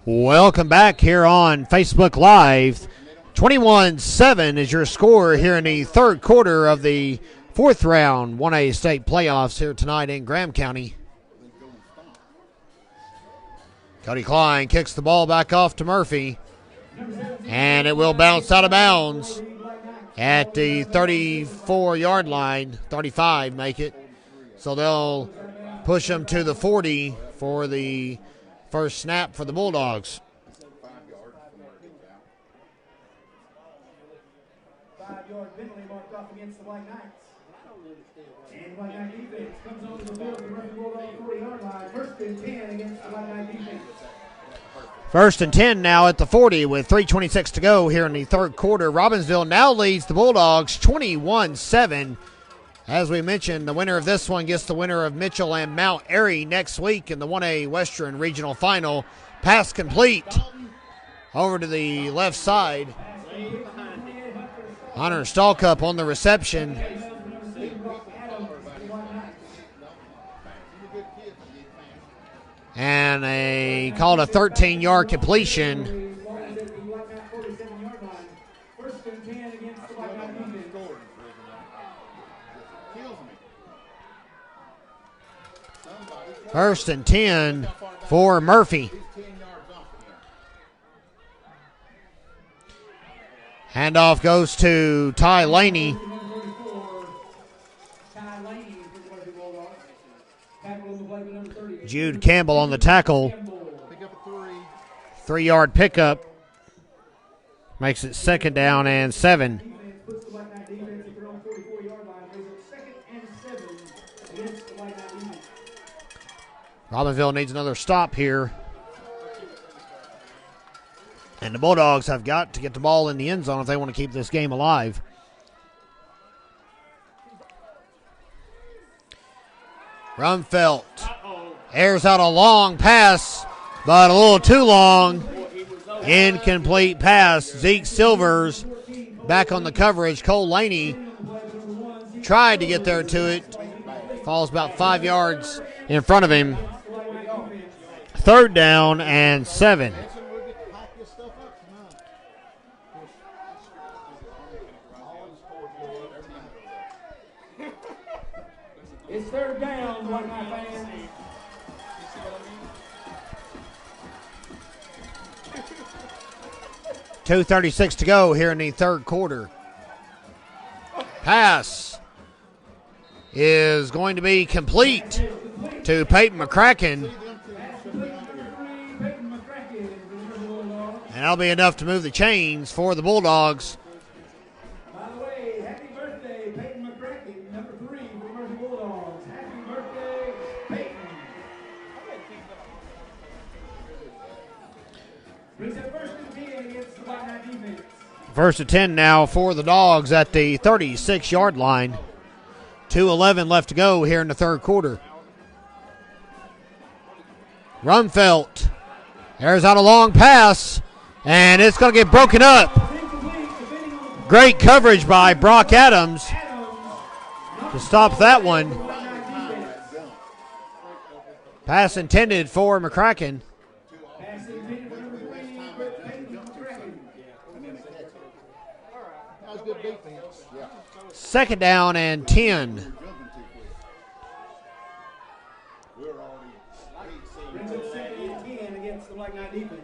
Welcome back here on Facebook Live. 21-7 is your score here in the third quarter of the fourth round 1A state playoffs here tonight in Graham County. Cody Klein kicks the ball back off to Murphy, and it will bounce out of bounds at the 34-yard line. 35 make it. So they'll push them to the 40 for the first snap for the Bulldogs. 5-yard penalty marked off against the Black Knights. And Black Knight defense comes onto the field to run the Bulldog 40-yard line. First and 10 against the Black Knight defense. First and 10 now at the 40 with 3:26 to go here in the third quarter. Robbinsville now leads the Bulldogs 21-7. As we mentioned, the winner of this one gets the winner of Mitchell and Mount Airy next week in the 1A Western Regional Final. Pass complete over to the left side. Hunter Stallcup on the reception. And they called a 13-yard completion. First and 10 for Murphy. Handoff goes to Ty Laney. Jude Campbell on the tackle. 3-yard pickup. Makes it second down and 7. Robbinsville needs another stop here. And the Bulldogs have got to get the ball in the end zone if they want to keep this game alive. Rumfelt airs out a long pass, but a little too long. Incomplete pass. Zeke Silvers back on the coverage. Cole Laney tried to get there to it. Falls about 5 yards in front of him. Third down and 7. It's third down, Black Knight fans. .236 to go here in the third quarter. Pass is going to be complete to Peyton McCracken. And that'll be enough to move the chains for the Bulldogs. By the way, happy birthday, Peyton McCracken, number 3 for Mercy Bulldogs. Happy birthday, Peyton. Brings up first and 10 against the Black Knight defense. First and 10 now for the Dogs at the 36-yard line. 2:11 left to go here in the third quarter. Rumfelt airs out a long pass, and it's going to get broken up. Great coverage by Brock Adams to stop that one. Pass intended for McCracken. Second down and 10. Brings up second and 10 against the Black Knight defense.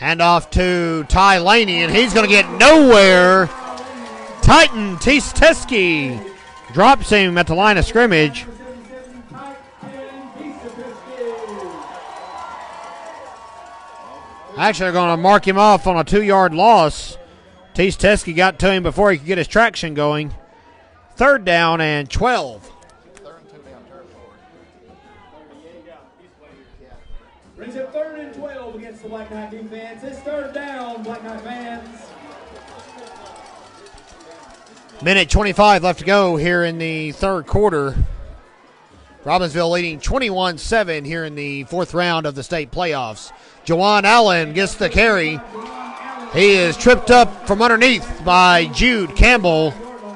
Handoff to Ty Laney, and he's going to get nowhere. Titan Teske drops him at the line of scrimmage. Actually, they're going to mark him off on a 2-yard loss. Teske got to him before he could get his traction going. Third down and 12. Brings up third and 12 against the Black Knight defense. It's third down, Black Knight fans. Minute 25 left to go here in the third quarter. Robbinsville leading 21-7 here in the fourth round of the state playoffs. Jawan Allen gets the carry. He is tripped up from underneath by Jude Campbell. Fourth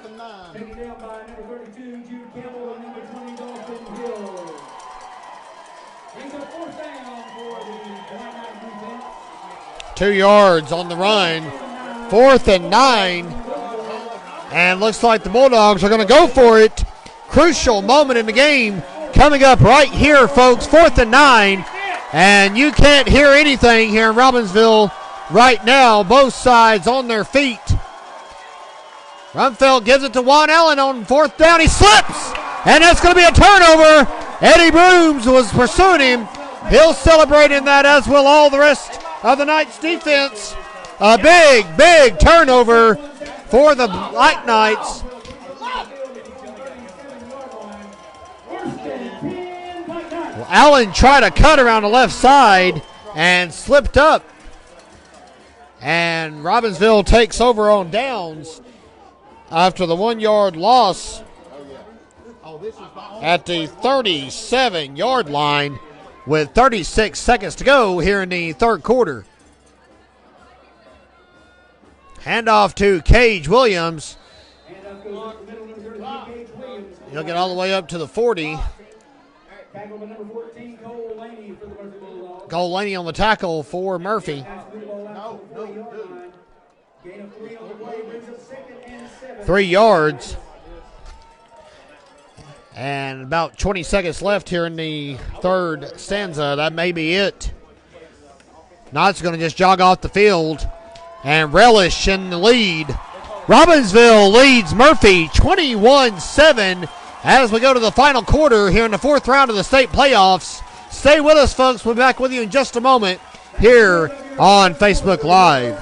and 9. Taken down by number 32, Jude Campbell, and number 20, Dawson Hill. Brings up fourth down for the White Knights defense. 2 yards on the run. 4th and 9. And looks like the Bulldogs are going to go for it. Crucial moment in the game coming up right here, folks. 4th and 9. And you can't hear anything here in Robbinsville right now. Both sides on their feet. Rumfeld gives it to Juan Allen on 4th down. He slips, and that's going to be a turnover. Eddie Brooms was pursuing him. He'll celebrate in that, as will all the rest of the Knights defense. A big, big turnover for the Black Knights. Well, Allen tried to cut around the left side and slipped up. And Robbinsville takes over on downs after the 1 yard loss at the 37-yard line with 36 seconds to go here in the third quarter. Handoff to Cage Williams. He'll get all the way up to the 40. Cole Laney on the tackle for Murphy. 3 yards. And about 20 seconds left here in the third stanza. That may be it. Knights going to just jog off the field and relish in the lead. Robbinsville leads Murphy 21-7 as we go to the final quarter here in the fourth round of the state playoffs. Stay with us, folks. We'll be back with you in just a moment here on Facebook Live.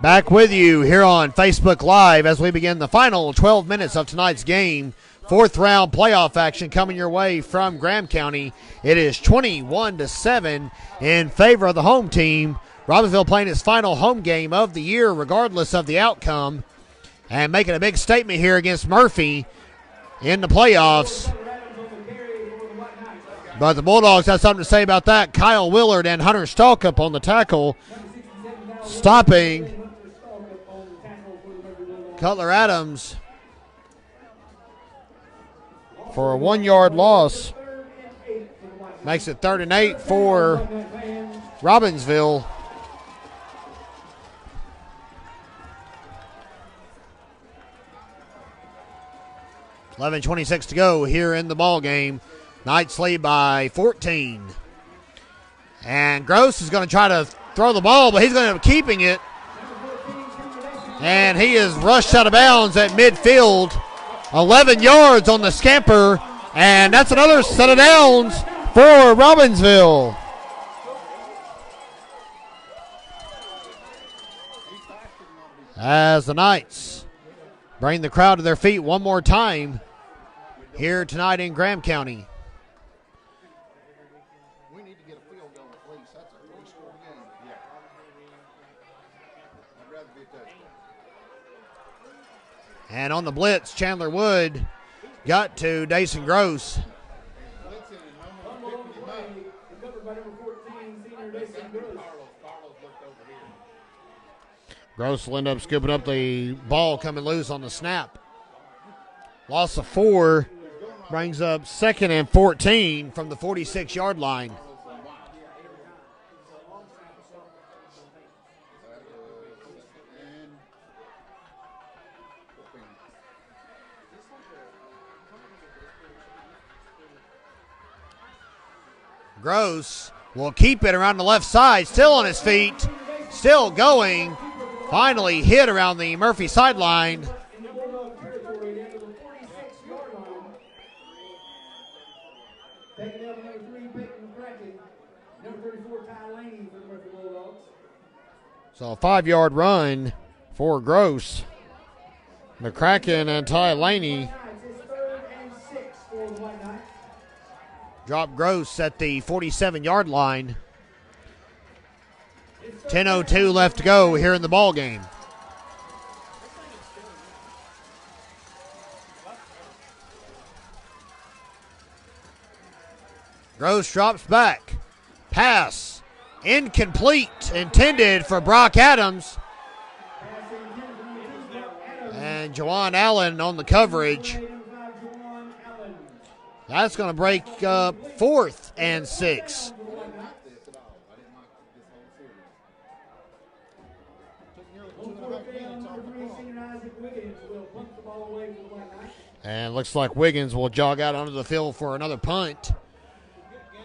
Back with you here on Facebook Live as we begin the final 12 minutes of tonight's game. Fourth round playoff action coming your way from Graham County. It is 21-7 in favor of the home team. Robbinsville playing its final home game of the year regardless of the outcome and making a big statement here against Murphy in the playoffs. But the Bulldogs have something to say about that. Kyle Willard and Hunter Stalkup on the tackle, stopping Cutler Adams for a 1 yard loss. Makes it 3rd and 8 for Robbinsville. $11:26 to go here in the ball game. Knights lead by 14. And Gross is going to try to throw the ball, but he's going to end up keeping it. And he is rushed out of bounds at midfield. 11 yards on the scamper. And that's another set of downs for Robbinsville. As the Knights bring the crowd to their feet one more time here tonight in Graham County. We need to get a field goal at least. That's a three-score game. Yeah. I'd rather be a touchdown. And on the blitz, Chandler Wood got to Dason Gross. Gross will end up scooping up the ball coming loose on the snap. Loss of 4 brings up 2nd and 14 from the 46-yard line. Gross will keep it around the left side, still on his feet, still going. Finally hit around the Murphy sideline. So a 5-yard run for Gross. McCracken and Ty Laney drop Gross at the 47-yard line. 10:02 left to go here in the ball game. Gross drops back. Pass incomplete, intended for Brock Adams. And Juwan Allen on the coverage. That's going to break up 4th and 6. And looks like Wiggins will jog out onto the field for another punt.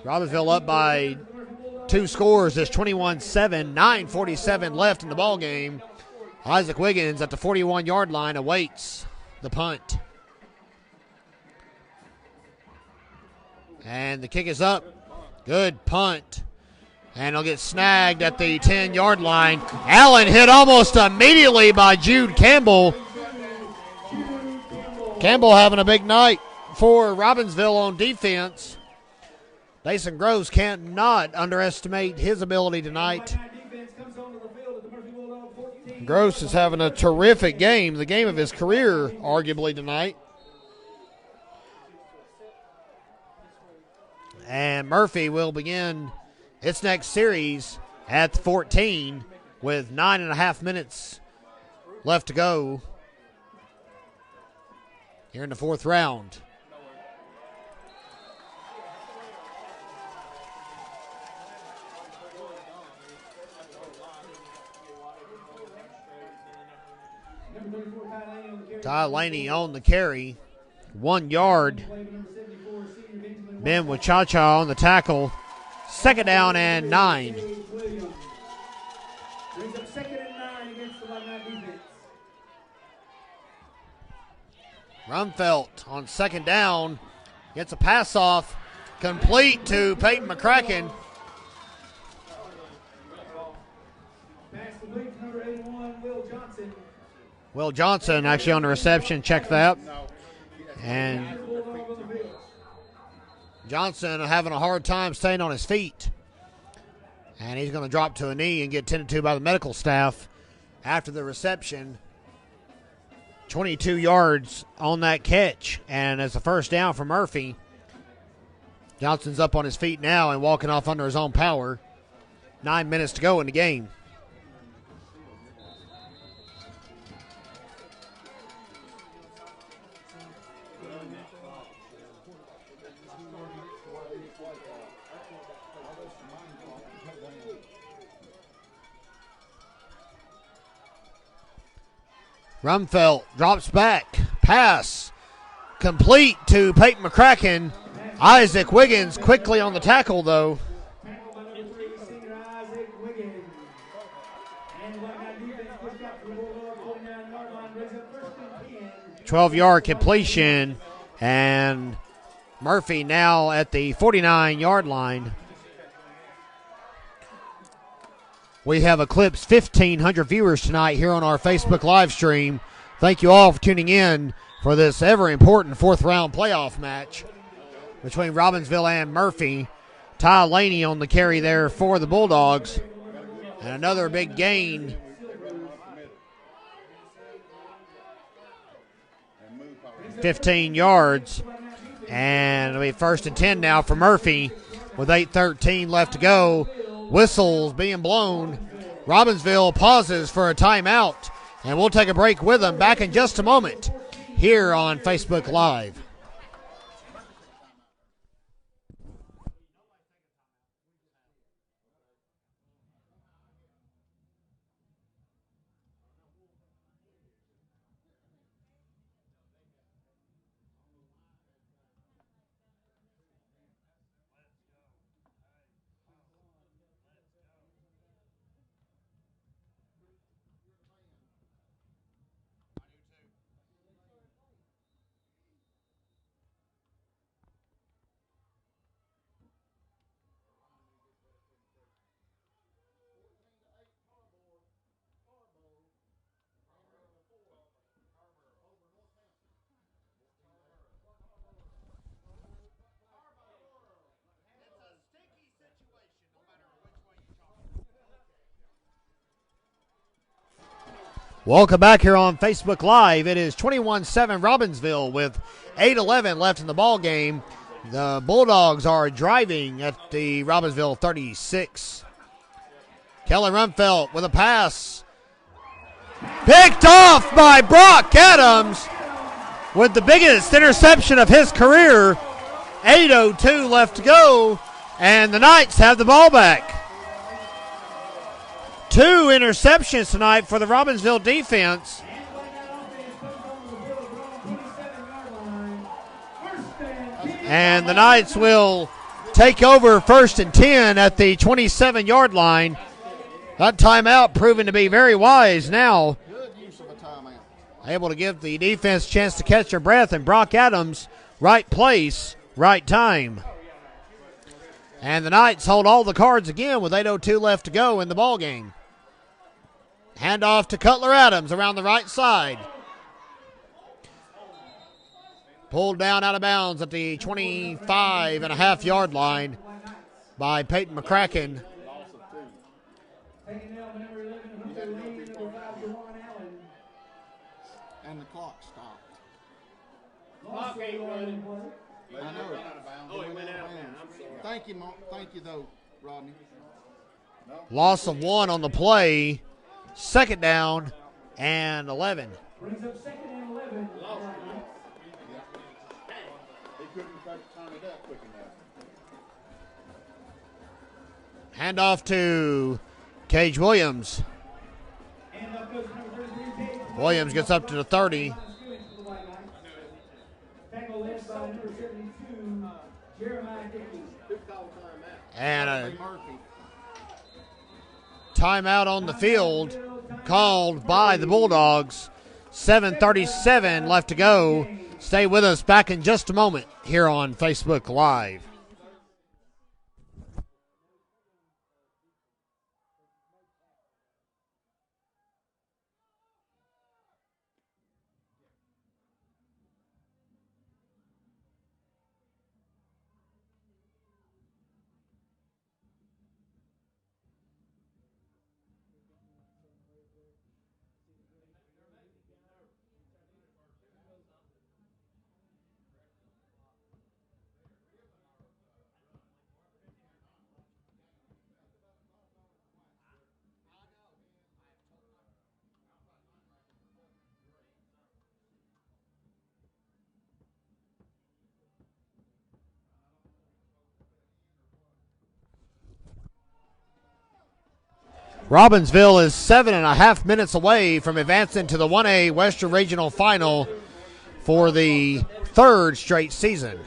Robbinsville up by 2 scores. There's 21-7, 9:47 left in the ball game. Isaac Wiggins at the 41-yard line awaits the punt. And the kick is up. Good punt. And he'll get snagged at the 10-yard line. Allen hit almost immediately by Jude Campbell. Campbell having a big night for Robbinsville on defense. Mason Groves can't not underestimate his ability tonight. Gross is having a terrific game, the game of his career, arguably, tonight. And Murphy will begin its next series at 14 with 9.5 minutes left to go here in the 4th round. Ty Laney on the carry. 1 yard. Ben Wachacha on the tackle. 2nd down and 9. Rumfelt on 2nd down. Gets a pass off. Complete to Peyton McCracken. Will Johnson actually on the reception. Check that. And Johnson having a hard time staying on his feet. And he's going to drop to a knee and get tended to by the medical staff after the reception. 22 yards on that catch. And it's a 1st down for Murphy. Johnson's up on his feet now and walking off under his own power. 9 minutes to go in the game. Rumfelt drops back. Pass complete to Peyton McCracken. Isaac Wiggins quickly on the tackle, though. 12-yard completion. And Murphy now at the 49-yard line. We have eclipsed 1,500 viewers tonight here on our Facebook live stream. Thank you all for tuning in for this ever-important 4th round playoff match between Robbinsville and Murphy. Ty Laney on the carry there for the Bulldogs. And another big gain. $15 yards. And it'll be 1st and 10 now for Murphy with 8:13 left to go. Whistles being blown. Robbinsville pauses for a timeout, and we'll take a break with them back in just a moment here on Facebook Live. Welcome back here on Facebook Live. It is 21-7 Robbinsville with 8:11 left in the ball game. The Bulldogs are driving at the Robbinsville 36. Kelly Rumfelt with a pass. Picked off by Brock Adams with the biggest interception of his career. 8:02 left to go, and the Knights have the ball back. 2 interceptions tonight for the Robbinsville defense. And the Knights will take over 1st and 10 at the 27-yard line. That timeout proving to be very wise now. Good use of a timeout. Able to give the defense a chance to catch their breath, and Brock Adams, right place, right time. And the Knights hold all the cards again with 8:02 left to go in the ball game. Handoff to Cutler Adams around the right side. Pulled down out of bounds at the 25.5-yard line by Peyton McCracken. And the clock stopped. Clock ain't running. I know. Oh, it went out. I'm sorry. Thank you, thank you though, Rodney. Loss of 1 on the play. 2nd down and 11. Brings up 2nd and 11. He couldn't time it up quick enough. Handoff to Cage Williams. Williams gets up to the 30. And a timeout on the field called by the Bulldogs. 7:37 left to go. Stay with us back in just a moment here on Facebook Live. Robbinsville is 7.5 minutes away from advancing to the 1A Western Regional Final for the 3rd straight season.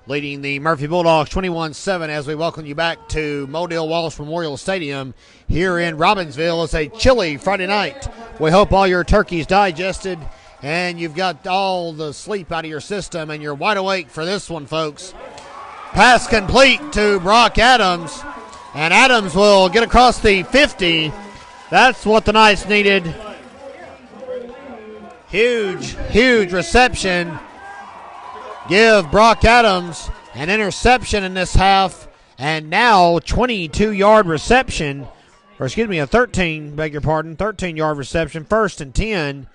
Leading the Murphy Bulldogs 21-7 as we welcome you back to Modell Walsh Memorial Stadium here in Robbinsville. It's a chilly Friday night. We hope all your turkeys digested and you've got all the sleep out of your system and you're wide awake for this one, folks. Pass complete to Brock Adams. And Adams will get across the 50. That's what the Knights needed. Huge reception. Give Brock Adams an interception in this half. And now 22-yard reception. Or excuse me, a 13-yard reception. 1st and 10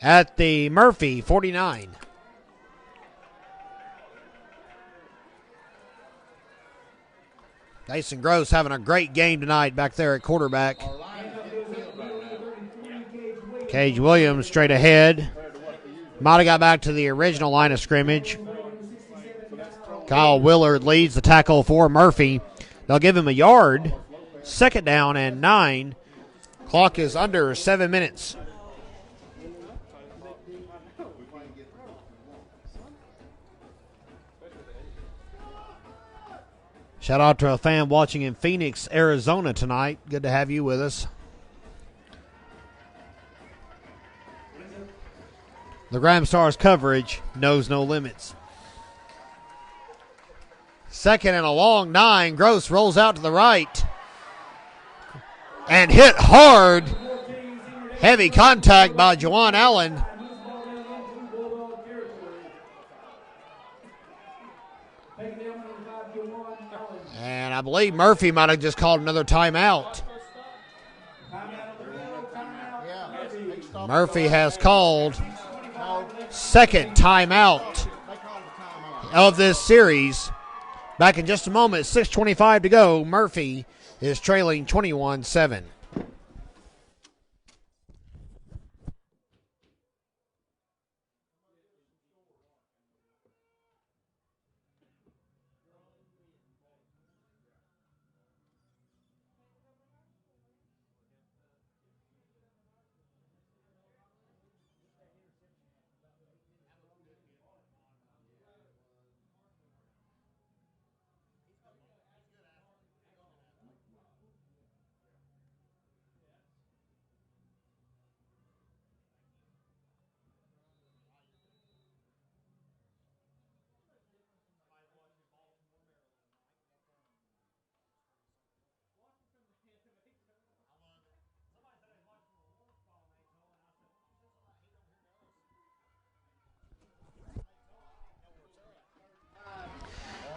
at the Murphy 49. Mason Gross having a great game tonight back there at quarterback. Cage Williams straight ahead. Might have got back to the original line of scrimmage. Kyle Willard leads the tackle for Murphy. They'll give him a yard. 2nd down and 9. Clock is under 7 minutes. Shout out to a fan watching in Phoenix, Arizona tonight. Good to have you with us. The Graham Stars coverage knows no limits. 2nd and a long 9. Gross rolls out to the right. And hit hard. Heavy contact by Juwan Allen. And I believe Murphy might have just called another timeout. Murphy has called. No, second timeout of this series. Back in just a moment, 6:25 to go. Murphy is trailing 21-7.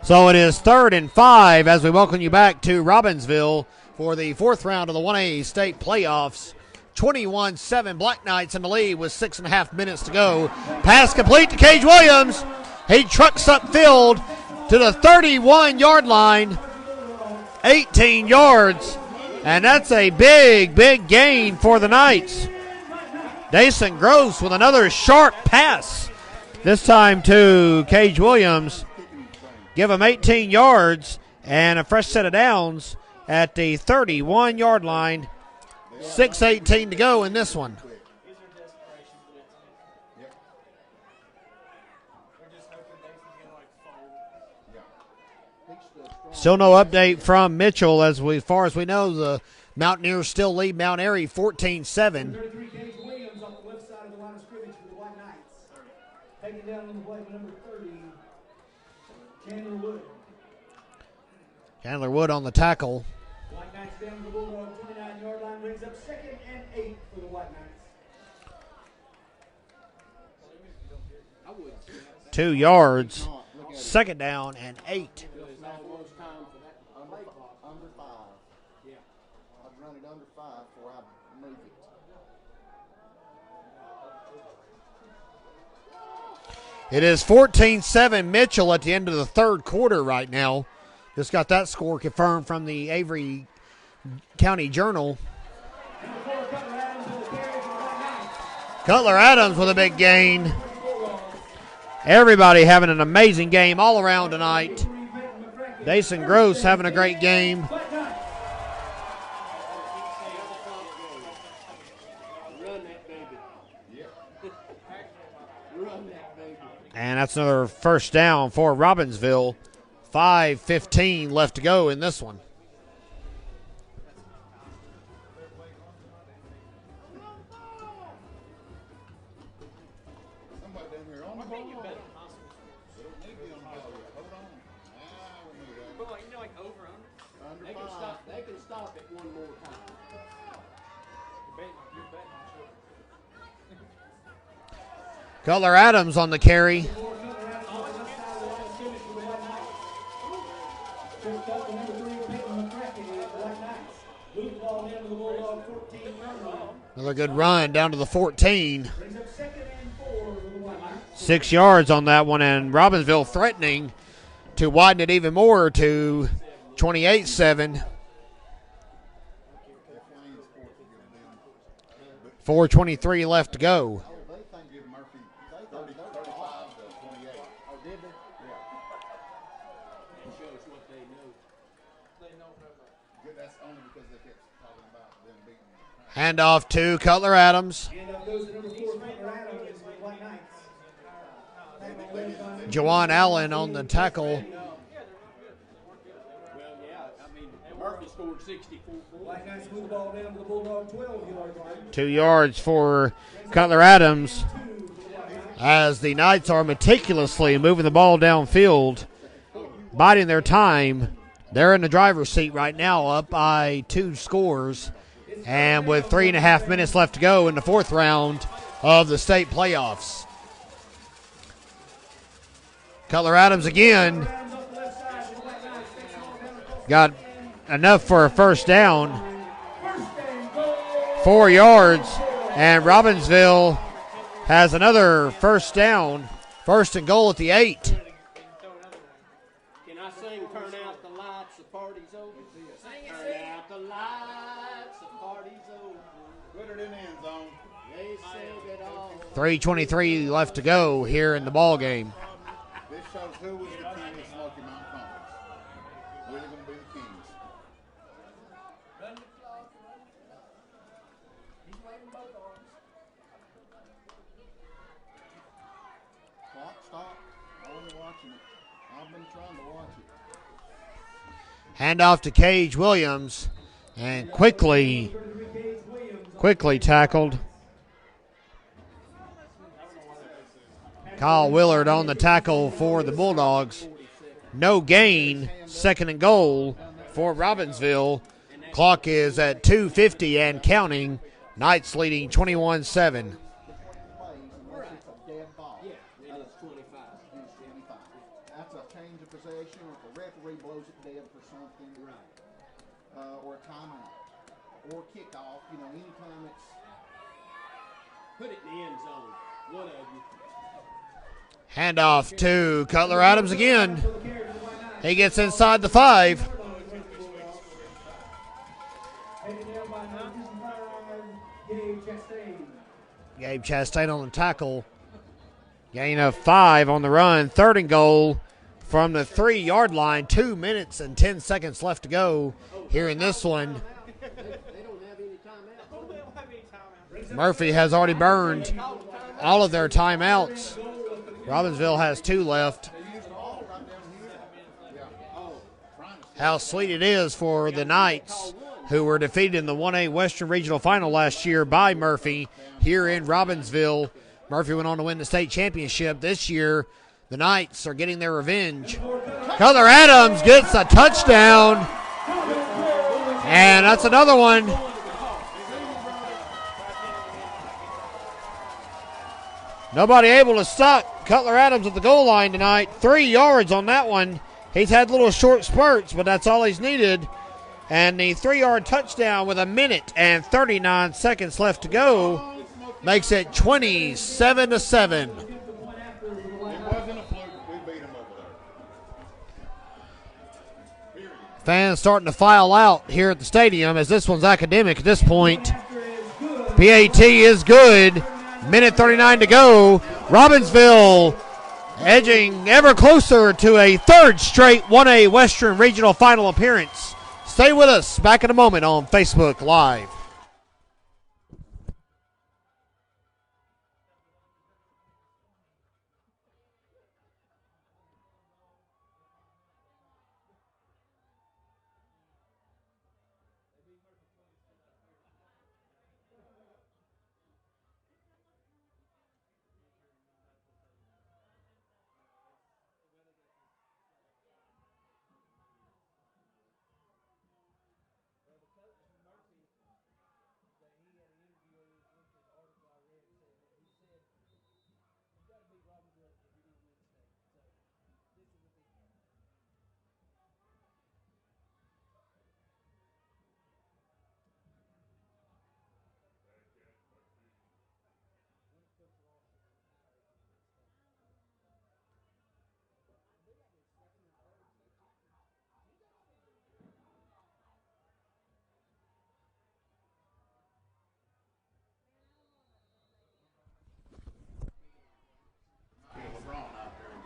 So it is 3rd and 5 as we welcome you back to Robbinsville for the 4th round of the 1A state playoffs. 21-7 Black Knights in the lead with 6.5 minutes to go. Pass complete to Cage Williams. He trucks upfield to the 31-yard line. 18 yards. And that's a big, big gain for the Knights. Dason Gross with another sharp pass. This time to Cage Williams. Give him 18 yards and a fresh set of downs at the 31-yard line. 6:18 to go in this one. Still no update from Mitchell as far as we know. The Mountaineers still lead Mount Airy 14-7. Williams on the left side of the line of scrimmage for the White Knights. Taking down on the play with number 30. Chandler Wood on the tackle. White Knights down to the Bulldog 29-yard line, brings up 2nd and 8 for the White Knights. 2 yards. 2nd down and 8. Under 5. Yeah. I'd run it under 5 before I move it. It is 14-7 Mitchell at the end of the 3rd quarter right now. Just got that score confirmed from the Avery County Journal. Cutler Adams with a big gain. Everybody having an amazing game all around tonight. Dason Gross having a great game. And that's another first down for Robbinsville. 5:15 left to go in this one. Somebody down here on the ball. Hold on. But you know, like over under. Under 5. They can stop it one more time. You're betting on it. Cutler Adams on the carry. Another good run down to the 14. 6 yards on that one, and Robbinsville threatening to widen it even more to 28-7. 4:23 left to go. Handoff to Cutler Adams. Jawan Allen on the tackle. Well, yeah, I mean, Murphy scored 64 points. Move the ball down to the Bulldog 12-yard line. 2 yards for Cutler Adams as the Knights are meticulously moving the ball downfield, biding their time. They're in the driver's seat right now, up by 2 scores. And with 3.5 minutes left to go in the 4th round of the state playoffs. Cutler Adams again got enough for a first down. 4 yards, and Robbinsville has another first down. First and goal at the 8. Can I sing Turn Out the Lights, the Party's Over? Turn out the lights, the party's over. Put it in the end zone. They said it all. 3:23 left to go here in the ball game. This shows who was the king of Smoky Mountain Conference. We're going to be the kings. Clock, stop. I wasn't watching it. I've been trying to watch it. Handoff to Cage Williams, and quickly tackled. Kyle Willard on the tackle for the Bulldogs. No gain, second and goal for Robbinsville. Clock is at 2:50 and counting. Knights leading 21-7. That's a change of possession, or if a referee blows it dead for something, or a timeout, or kickoff. Anytime it's Put it in the end zone. One of you. Handoff to Cutler Adams again. He gets inside the 5. Gabe Chastain on the tackle. Gain of 5 on the run. Third and goal from the 3-yard line. 2 minutes and 10 seconds left to go here in this one. Murphy has already burned all of their timeouts. Robbinsville has 2 left. How sweet it is for the Knights, who were defeated in the 1A Western Regional Final last year by Murphy here in Robbinsville. Murphy went on to win the state championship. This year, the Knights are getting their revenge. Cutler Adams gets a touchdown, and that's another one. Nobody able to stop Cutler Adams at the goal line tonight. 3 yards on that one. He's had little short spurts, but that's all he's needed. And the 3-yard touchdown with 1 minute and 39 seconds left to go makes it 27-7. It wasn't a fluke. We beat him over there. Fans starting to file out here at the stadium as this one's academic at this point. PAT is good. Minute 39 to go. Robbinsville edging ever closer to a third straight 1A Western Regional Final appearance. Stay with us. Back in a moment on Facebook Live.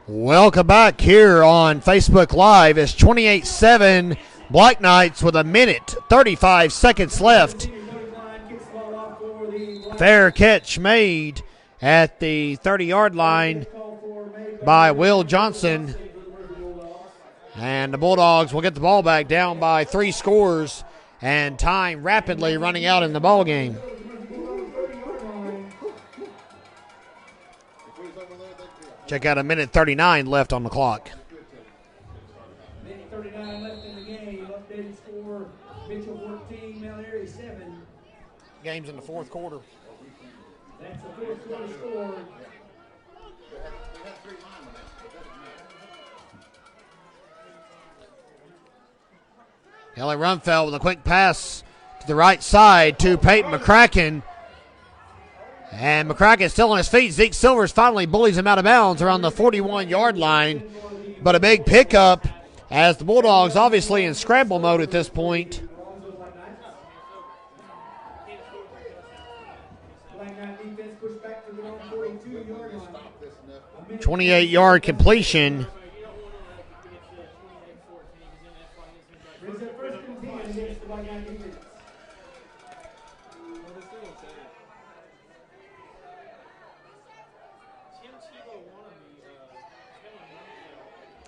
Welcome back here on Facebook Live. It's 28-7 Black Knights with 1 minute, 35 seconds left. Fair catch made at the 30-yard line by Will Johnson. And the Bulldogs will get the ball back down by 3 scores and time rapidly running out in the ball game. Check out 1 minute 39 left on the clock. Minute 39 left in the game. Updated score: Mitchell 14, Mount Airy 7. Game's in the fourth quarter. That's the fourth quarter score. Ellie Rumfeld with a quick pass to the right side to Peyton McCracken. And McCracken still on his feet. Zeke Silvers finally bullies him out of bounds around the 41-yard line. But a big pickup as the Bulldogs obviously in scramble mode at this point. 28-yard completion.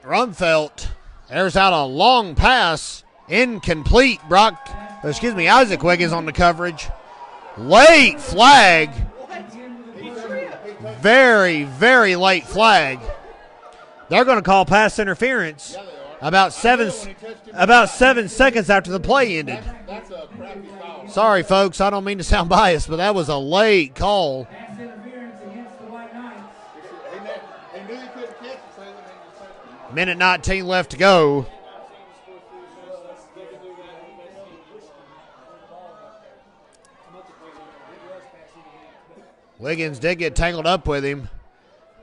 Rumfelt airs out a long pass. Incomplete. Isaac Wiggins on the coverage. Late flag. Very, very late flag. They're going to call pass interference about seven seconds after the play ended. Sorry, folks. I don't mean to sound biased, but that was a late call. Minute 19 left to go. Wiggins did get tangled up with him.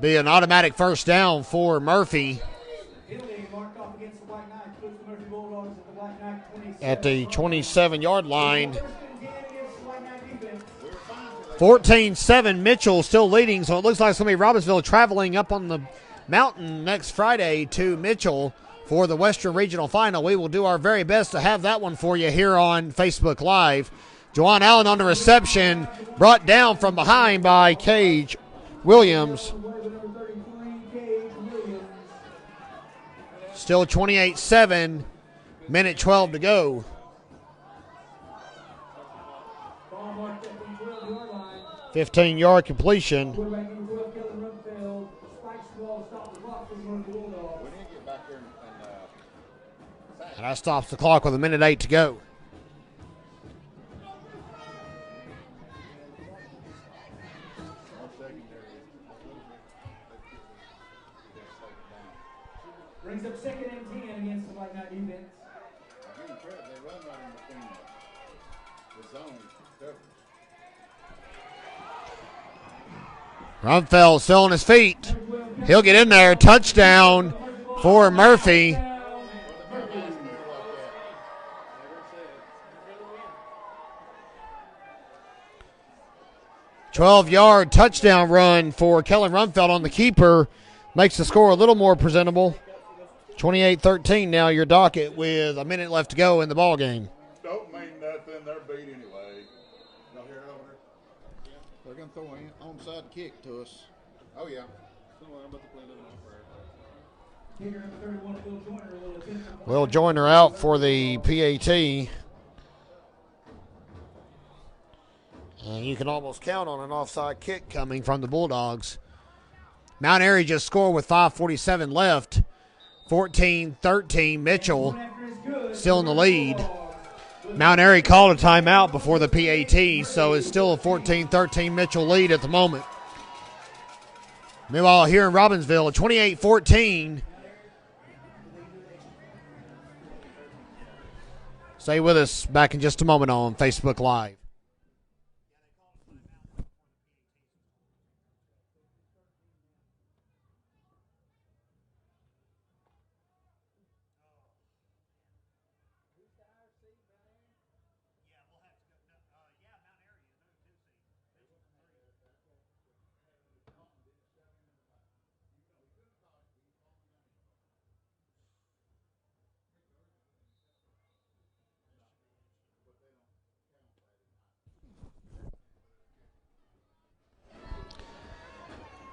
Be an automatic first down for Murphy at the 27-yard line. 14-7, Mitchell still leading, so it looks like it's going to be Robbinsville traveling up on the mountain next Friday to Mitchell for the Western Regional Final. We will do our very best to have that one for you here on Facebook Live. Juwan Allen on the reception, brought down from behind by Cage Williams. Still 28-7, minute 12 to go. $15-yard completion. And that stops the clock with a minute 8 to go. Brings up 2nd and 10 against the White Knight defense. They run right in between the zones. Rumfeld still on his feet. He'll get in there. Touchdown for Murphy. 12-yard touchdown run for Kellen Rumfeld on the keeper. Makes the score a little more presentable. 28-13 now your docket with a minute left to go in the ball game. Don't mean nothing. They're beat anyway. Y'all hear it over there? They're going to throw an onside kick to us. Oh, yeah. Will Joyner out for the PAT. And you can almost count on an offside kick coming from the Bulldogs. Mount Airy just scored with 5:47 left. 14-13, Mitchell still in the lead. Mount Airy called a timeout before the PAT, so it's still a 14-13 Mitchell lead at the moment. Meanwhile, here in Robbinsville, 28-14. Stay with us back in just a moment on Facebook Live.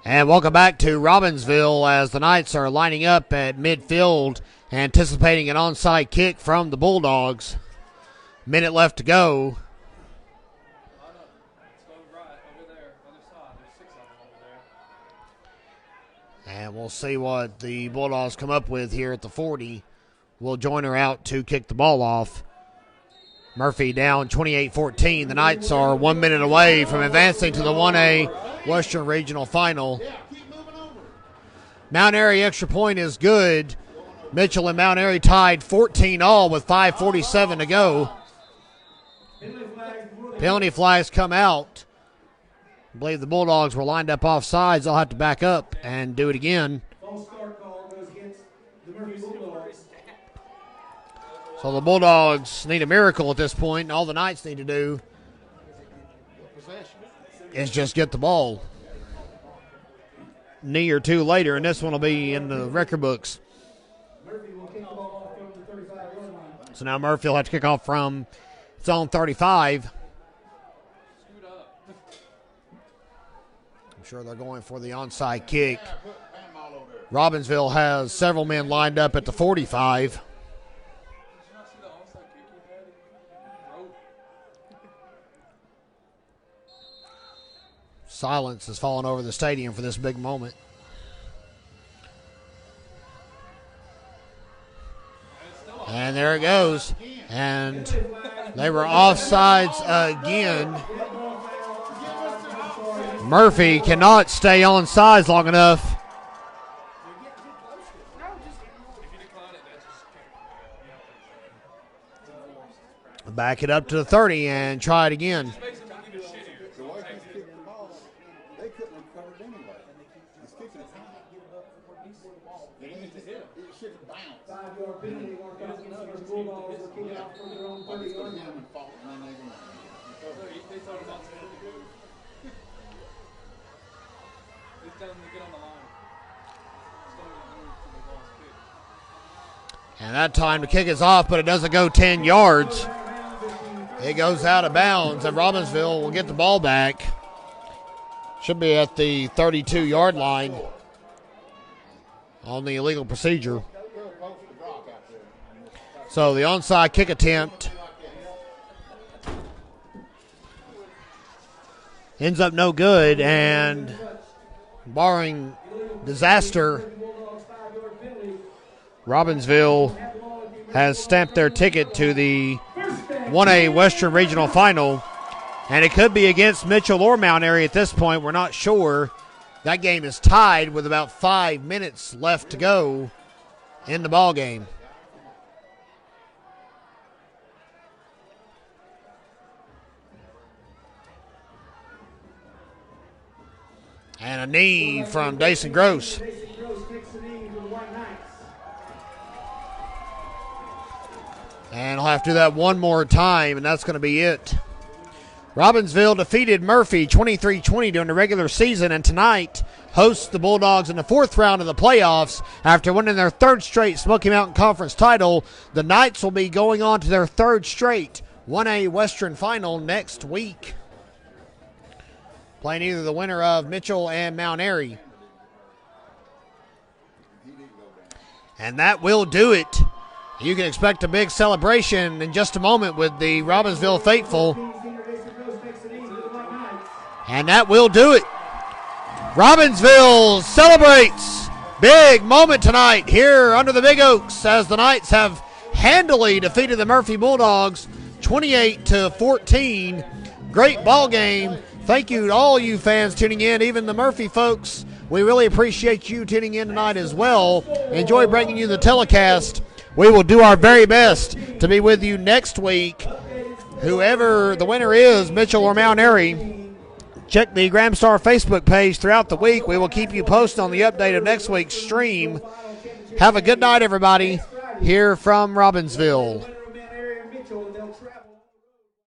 And welcome back to Robbinsville as the Knights are lining up at midfield, anticipating an onside kick from the Bulldogs. Minute left to go. And we'll see what the Bulldogs come up with here at the 40. Will Joyner out to kick the ball off. Murphy down 28-14. The Knights are 1 minute away from advancing to the 1A Western Regional Final. Mount Airy extra point is good. Mitchell and Mount Airy tied 14-all with 5:47 to go. Penalty flags come out. I believe the Bulldogs were lined up off sides. They'll have to back up and do it again. False start call goes against the Murphy Bulldogs. So the Bulldogs need a miracle at this point, and all the Knights need to do is just get the ball. Knee or two later, and this one will be in the record books. Murphy will kick the ball off from the 35-yard line. So now Murphy will have to kick off from its own 35. I'm sure they're going for the onside kick. Robbinsville has several men lined up at the 45. Silence has fallen over the stadium for this big moment. And there it goes. And they were offsides again. Murphy cannot stay on sides long enough. Back it up to the 30 and try it again. And that time the kick is off, but it doesn't go 10 yards. It goes out of bounds, and Robbinsville will get the ball back. Should be at the 32-yard line on the illegal procedure. So the onside kick attempt ends up no good, and barring disaster, Robbinsville has stamped their ticket to the 1A Western Regional Final, and it could be against Mitchell or Mount Airy at this point. We're not sure. That game is tied with about 5 minutes left to go in the ball game. And a knee from Dason Gross. And I'll have to do that one more time, and that's going to be it. Robbinsville defeated Murphy 23-20 during the regular season, and tonight hosts the Bulldogs in the fourth round of the playoffs. After winning their third straight Smoky Mountain Conference title, the Knights will be going on to their third straight 1A Western Final next week, playing either the winner of Mitchell and Mount Airy. And that will do it. You can expect a big celebration in just a moment with the Robbinsville faithful. And that will do it. Robbinsville celebrates. Big moment tonight here under the Big Oaks as the Knights have handily defeated the Murphy Bulldogs 28-14. Great ball game. Thank you to all you fans tuning in, even the Murphy folks. We really appreciate you tuning in tonight as well. Enjoy bringing you the telecast. We will do our very best to be with you next week. Whoever the winner is, Mitchell or Mount Airy, check the Graham Star Facebook page throughout the week. We will keep you posted on the update of next week's stream. Have a good night, everybody, here from Robbinsville.